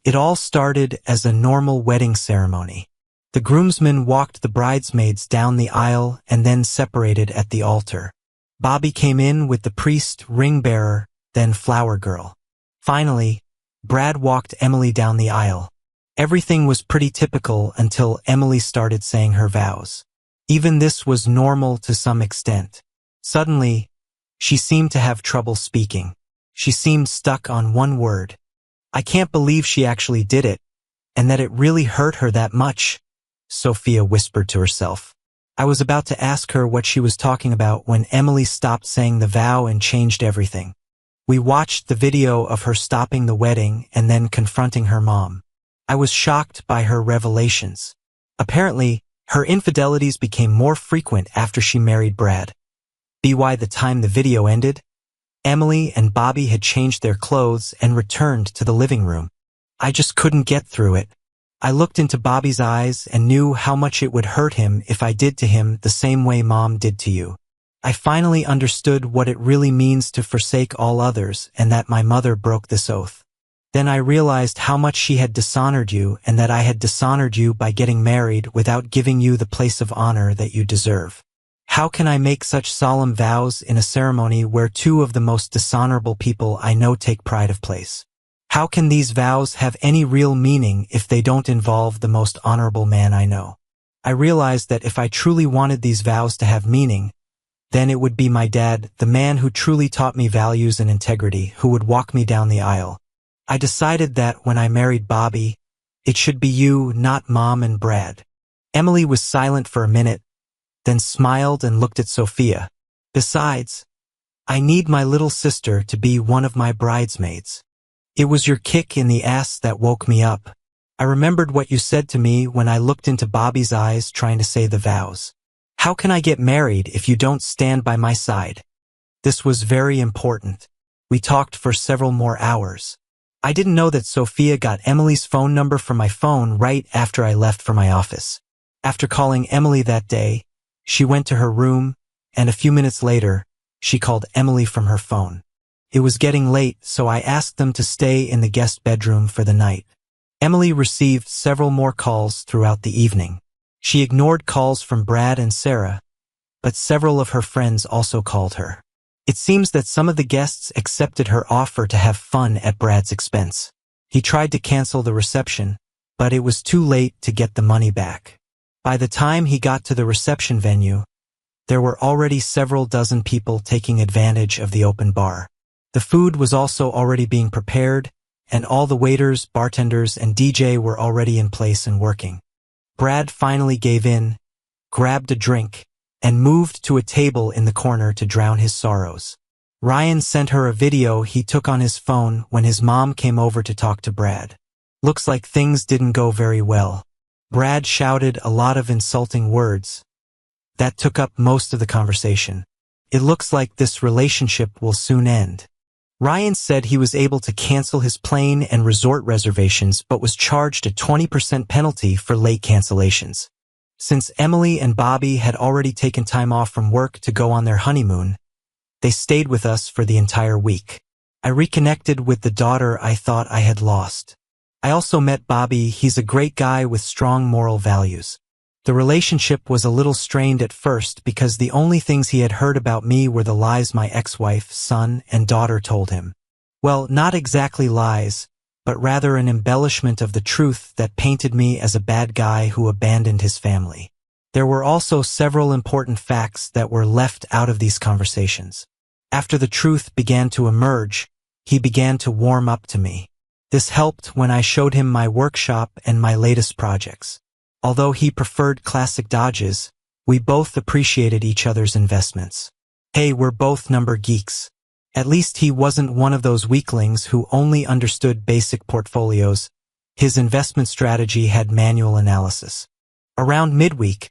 It all started as a normal wedding ceremony. The groomsmen walked the bridesmaids down the aisle and then separated at the altar. Bobby came in with the priest, ring bearer, then flower girl. Finally, Brad walked Emily down the aisle. Everything was pretty typical until Emily started saying her vows. Even this was normal to some extent. Suddenly, she seemed to have trouble speaking. She seemed stuck on one word. "I can't believe she actually did it, and that it really hurt her that much," Sophia whispered to herself. I was about to ask her what she was talking about when Emily stopped saying the vow and changed everything. We watched the video of her stopping the wedding and then confronting her mom. I was shocked by her revelations. Apparently, her infidelities became more frequent after she married Brad. By the time the video ended, Emily and Bobby had changed their clothes and returned to the living room. I just couldn't get through it. I looked into Bobby's eyes and knew how much it would hurt him if I did to him the same way Mom did to you. I finally understood what it really means to forsake all others and that my mother broke this oath. Then I realized how much she had dishonored you and that I had dishonored you by getting married without giving you the place of honor that you deserve. How can I make such solemn vows in a ceremony where two of the most dishonorable people I know take pride of place? How can these vows have any real meaning if they don't involve the most honorable man I know? I realized that if I truly wanted these vows to have meaning, then it would be my dad, the man who truly taught me values and integrity, who would walk me down the aisle. I decided that when I married Bobby, it should be you, not Mom and Brad. Emily was silent for a minute, then smiled and looked at Sophia. Besides, I need my little sister to be one of my bridesmaids. It was your kick in the ass that woke me up. I remembered what you said to me when I looked into Bobby's eyes trying to say the vows. How can I get married if you don't stand by my side? This was very important. We talked for several more hours. I didn't know that Sophia got Emily's phone number from my phone right after I left for my office. After calling Emily that day, she went to her room, and a few minutes later, she called Emily from her phone. It was getting late, so I asked them to stay in the guest bedroom for the night. Emily received several more calls throughout the evening. She ignored calls from Brad and Sarah, but several of her friends also called her. It seems that some of the guests accepted her offer to have fun at Brad's expense. He tried to cancel the reception, but it was too late to get the money back. By the time he got to the reception venue, there were already several dozen people taking advantage of the open bar. The food was also already being prepared, and all the waiters, bartenders, and DJ were already in place and working. Brad finally gave in, grabbed a drink, and moved to a table in the corner to drown his sorrows. Ryan sent her a video he took on his phone when his mom came over to talk to Brad. Looks like things didn't go very well. Brad shouted a lot of insulting words. That took up most of the conversation. It looks like this relationship will soon end. Ryan said he was able to cancel his plane and resort reservations but was charged a 20% penalty for late cancellations. Since Emily and Bobby had already taken time off from work to go on their honeymoon, they stayed with us for the entire week. I reconnected with the daughter I thought I had lost. I also met Bobby. He's a great guy with strong moral values. The relationship was a little strained at first because the only things he had heard about me were the lies my ex-wife, son, and daughter told him. Well, not exactly lies, but rather an embellishment of the truth that painted me as a bad guy who abandoned his family. There were also several important facts that were left out of these conversations. After the truth began to emerge, he began to warm up to me. This helped when I showed him my workshop and my latest projects. Although he preferred classic Dodges, we both appreciated each other's investments. Hey, we're both number geeks. At least he wasn't one of those weaklings who only understood basic portfolios. His investment strategy had manual analysis. Around midweek,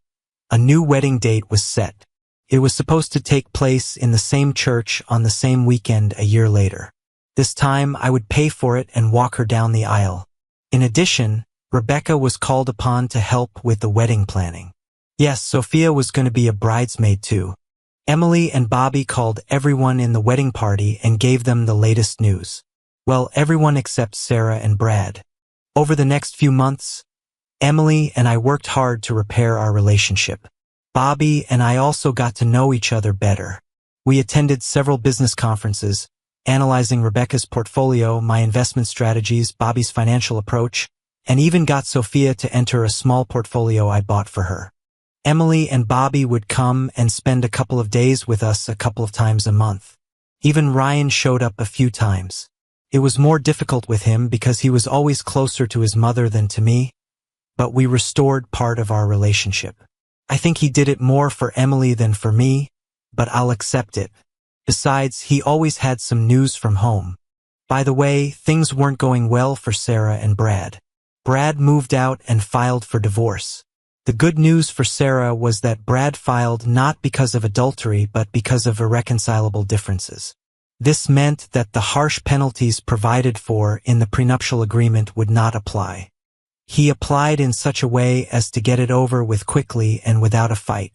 a new wedding date was set. It was supposed to take place in the same church on the same weekend a year later. This time, I would pay for it and walk her down the aisle. In addition, Rebecca was called upon to help with the wedding planning. Yes, Sophia was going to be a bridesmaid too. Emily and Bobby called everyone in the wedding party and gave them the latest news. Well, everyone except Sarah and Brad. Over the next few months, Emily and I worked hard to repair our relationship. Bobby and I also got to know each other better. We attended several business conferences, analyzing Rebecca's portfolio, my investment strategies, Bobby's financial approach, and even got Sophia to enter a small portfolio I bought for her. Emily and Bobby would come and spend a couple of days with us a couple of times a month. Even Ryan showed up a few times. It was more difficult with him because he was always closer to his mother than to me, but we restored part of our relationship. I think he did it more for Emily than for me, but I'll accept it. Besides, he always had some news from home. By the way, things weren't going well for Sarah and Brad. Brad moved out and filed for divorce. The good news for Sarah was that Brad filed not because of adultery but because of irreconcilable differences. This meant that the harsh penalties provided for in the prenuptial agreement would not apply. He applied in such a way as to get it over with quickly and without a fight.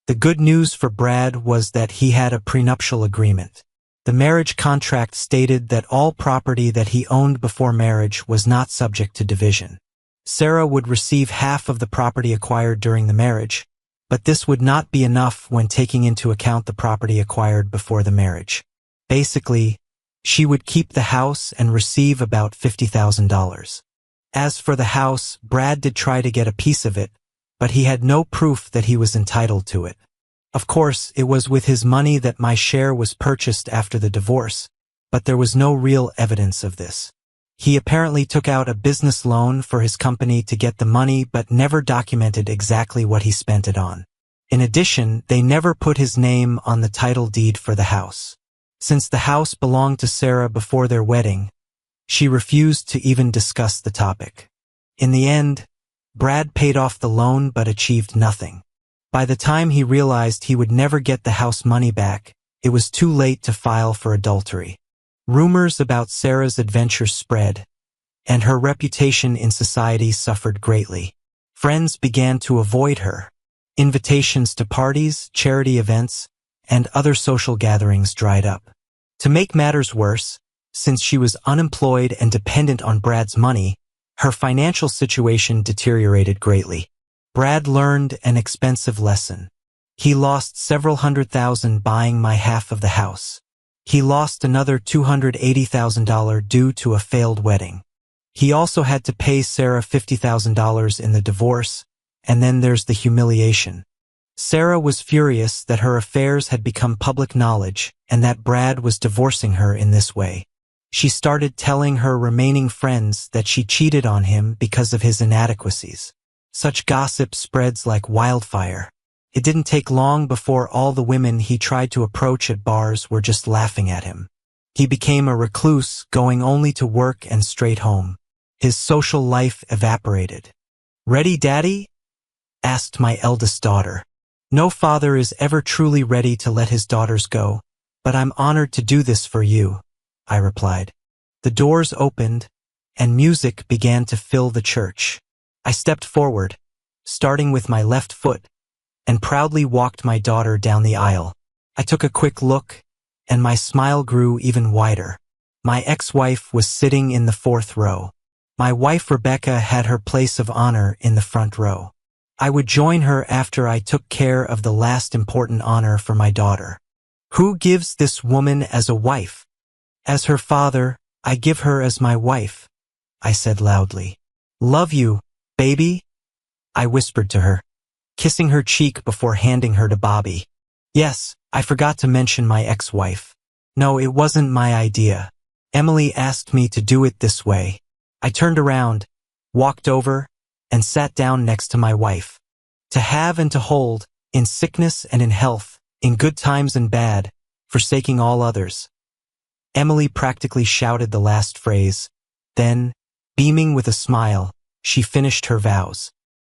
The good news for Brad was that he had a prenuptial agreement. The marriage contract stated that all property that he owned before marriage was not subject to division. Sarah would receive half of the property acquired during the marriage, but this would not be enough when taking into account the property acquired before the marriage. Basically, she would keep the house and receive about $50,000. As for the house, Brad did try to get a piece of it, but he had no proof that he was entitled to it. Of course, it was with his money that my share was purchased after the divorce, but there was no real evidence of this. He apparently took out a business loan for his company to get the money but never documented exactly what he spent it on. In addition, they never put his name on the title deed for the house. Since the house belonged to Sarah before their wedding, she refused to even discuss the topic. In the end, Brad paid off the loan but achieved nothing. By the time he realized he would never get the house money back, it was too late to file for adultery. Rumors about Sarah's adventures spread, and her reputation in society suffered greatly. Friends began to avoid her. Invitations to parties, charity events, and other social gatherings dried up. To make matters worse, since she was unemployed and dependent on Brad's money, her financial situation deteriorated greatly. Brad learned an expensive lesson. He lost several $100,000 buying my half of the house. He lost another $280,000 due to a failed wedding. He also had to pay Sarah $50,000 in the divorce, and then there's the humiliation. Sarah was furious that her affairs had become public knowledge and that Brad was divorcing her in this way. She started telling her remaining friends that she cheated on him because of his inadequacies. Such gossip spreads like wildfire. It didn't take long before all the women he tried to approach at bars were just laughing at him. He became a recluse, going only to work and straight home. His social life evaporated. "Ready, Daddy?" asked my eldest daughter. No father is ever truly ready to let his daughters go, but I'm honored to do this for you, I replied. The doors opened, and music began to fill the church. I stepped forward, starting with my left foot, and proudly walked my daughter down the aisle. I took a quick look, and my smile grew even wider. My ex-wife was sitting in the fourth row. My wife Rebecca had her place of honor in the front row. I would join her after I took care of the last important honor for my daughter. Who gives this woman as a wife? As her father, I give her as my wife, I said loudly. Love you, baby, I whispered to her, kissing her cheek before handing her to Bobby. Yes, I forgot to mention my ex-wife. No, it wasn't my idea. Emily asked me to do it this way. I turned around, walked over, and sat down next to my wife. To have and to hold, in sickness and in health, in good times and bad, forsaking all others. Emily practically shouted the last phrase. Then, beaming with a smile, she finished her vows.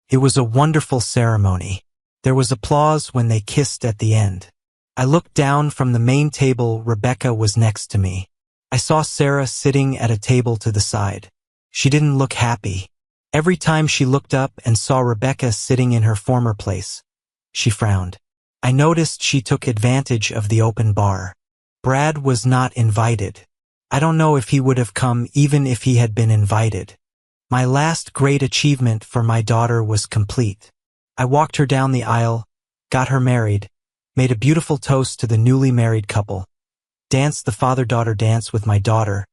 It was a wonderful ceremony. There was applause when they kissed at the end. I looked down from the main table. Rebecca was next to me. I saw Sarah sitting at a table to the side. She didn't look happy. Every time she looked up and saw Rebecca sitting in her former place, she frowned. I noticed she took advantage of the open bar. Brad was not invited. I don't know if he would have come even if he had been invited. My last great achievement for my daughter was complete. I walked her down the aisle, got her married, made a beautiful toast to the newly married couple, danced the father-daughter dance with my daughter,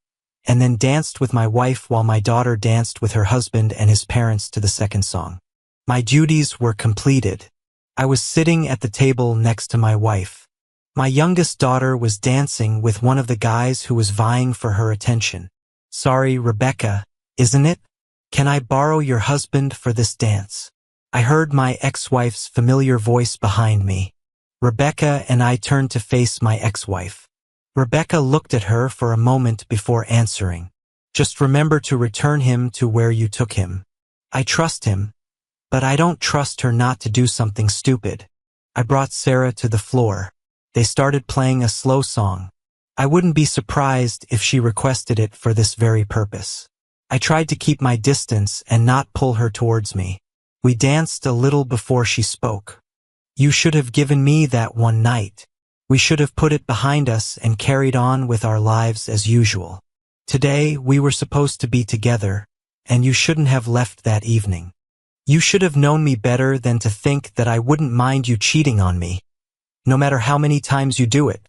and then danced with my wife while my daughter danced with her husband and his parents to the second song. My duties were completed. I was sitting at the table next to my wife. My youngest daughter was dancing with one of the guys who was vying for her attention. Sorry, Rebecca, isn't it? Can I borrow your husband for this dance? I heard my ex-wife's familiar voice behind me. Rebecca and I turned to face my ex-wife. Rebecca looked at her for a moment before answering. Just remember to return him to where you took him. I trust him, but I don't trust her not to do something stupid. I brought Sarah to the floor. They started playing a slow song. I wouldn't be surprised if she requested it for this very purpose. I tried to keep my distance and not pull her towards me. We danced a little before she spoke. You should have given me that one night. We should have put it behind us and carried on with our lives as usual. Today we were supposed to be together, and you shouldn't have left that evening. You should have known me better than to think that I wouldn't mind you cheating on me, no matter how many times you do it.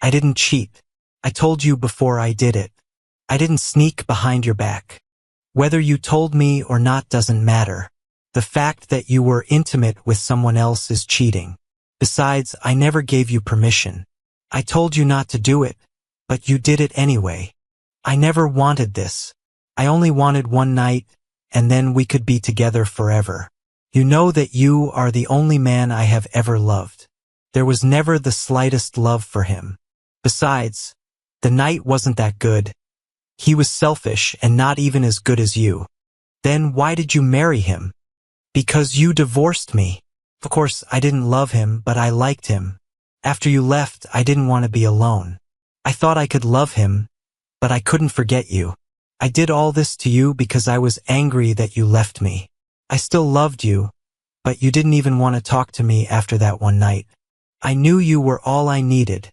I didn't cheat. I told you before I did it. I didn't sneak behind your back. Whether you told me or not doesn't matter. The fact that you were intimate with someone else is cheating. Besides, I never gave you permission. I told you not to do it, but you did it anyway. I never wanted this. I only wanted one night, and then we could be together forever. You know that you are the only man I have ever loved. There was never the slightest love for him. Besides, the night wasn't that good. He was selfish and not even as good as you. Then why did you marry him? Because you divorced me. Of course, I didn't love him, but I liked him. After you left, I didn't want to be alone. I thought I could love him, but I couldn't forget you. I did all this to you because I was angry that you left me. I still loved you, but you didn't even want to talk to me after that one night. I knew you were all I needed,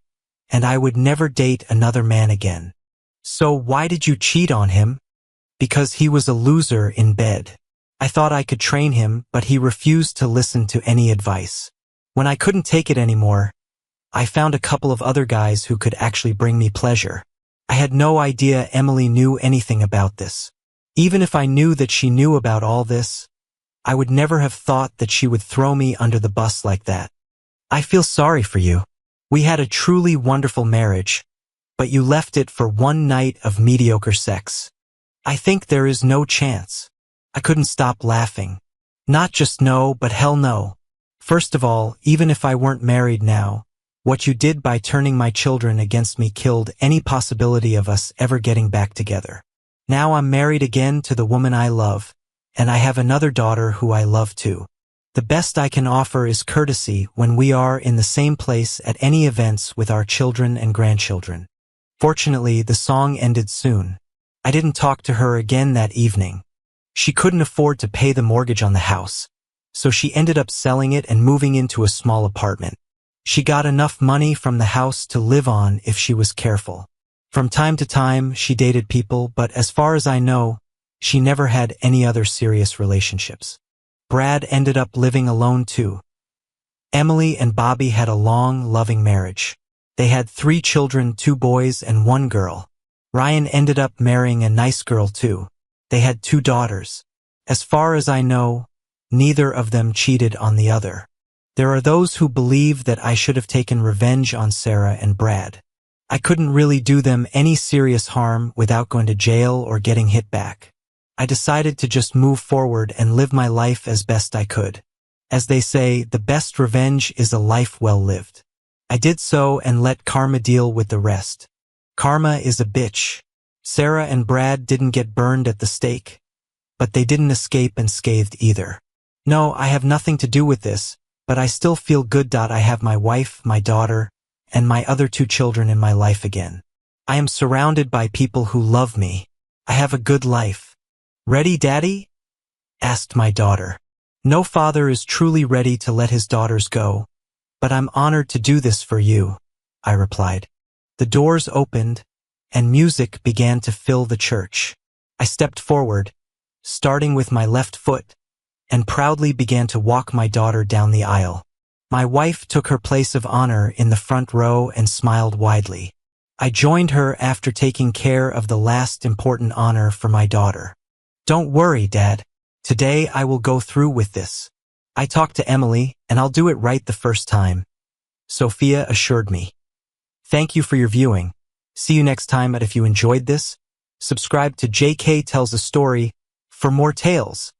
and I would never date another man again. So why did you cheat on him? Because he was a loser in bed. I thought I could train him, but he refused to listen to any advice. When I couldn't take it anymore, I found a couple of other guys who could actually bring me pleasure. I had no idea Emily knew anything about this. Even if I knew that she knew about all this, I would never have thought that she would throw me under the bus like that. I feel sorry for you. We had a truly wonderful marriage, but you left it for one night of mediocre sex. I think there is no chance. I couldn't stop laughing. Not just no, but hell no. First of all, even if I weren't married now, what you did by turning my children against me killed any possibility of us ever getting back together. Now I'm married again to the woman I love, and I have another daughter who I love too. The best I can offer is courtesy when we are in the same place at any events with our children and grandchildren. Fortunately, the song ended soon. I didn't talk to her again that evening. She couldn't afford to pay the mortgage on the house, so she ended up selling it and moving into a small apartment. She got enough money from the house to live on if she was careful. From time to time, she dated people, but as far as I know, she never had any other serious relationships. Brad ended up living alone too. Emily and Bobby had a long, loving marriage. They had 3 children, 2 boys and 1 girl. Ryan ended up marrying a nice girl too. They had 2 daughters. As far as I know, neither of them cheated on the other. There are those who believe that I should have taken revenge on Sarah and Brad. I couldn't really do them any serious harm without going to jail or getting hit back. I decided to just move forward and live my life as best I could. As they say, the best revenge is a life well lived. I did so and let karma deal with the rest. Karma is a bitch. Sarah and Brad didn't get burned at the stake, but they didn't escape unscathed either. No, I have nothing to do with this, but I still feel good. I have my wife, my daughter, and my other 2 children in my life again. I am surrounded by people who love me. I have a good life. Ready, Daddy? Asked my daughter. No father is truly ready to let his daughters go, but I'm honored to do this for you, I replied. The doors opened, and music began to fill the church. I stepped forward, starting with my left foot, and proudly began to walk my daughter down the aisle. My wife took her place of honor in the front row and smiled widely. I joined her after taking care of the last important honor for my daughter. Don't worry, Dad. Today I will go through with this. I talked to Emily, and I'll do it right the first time, Sophia assured me. Thank you for your viewing. See you next time, and if you enjoyed this, subscribe to JK Tells a Story for more tales.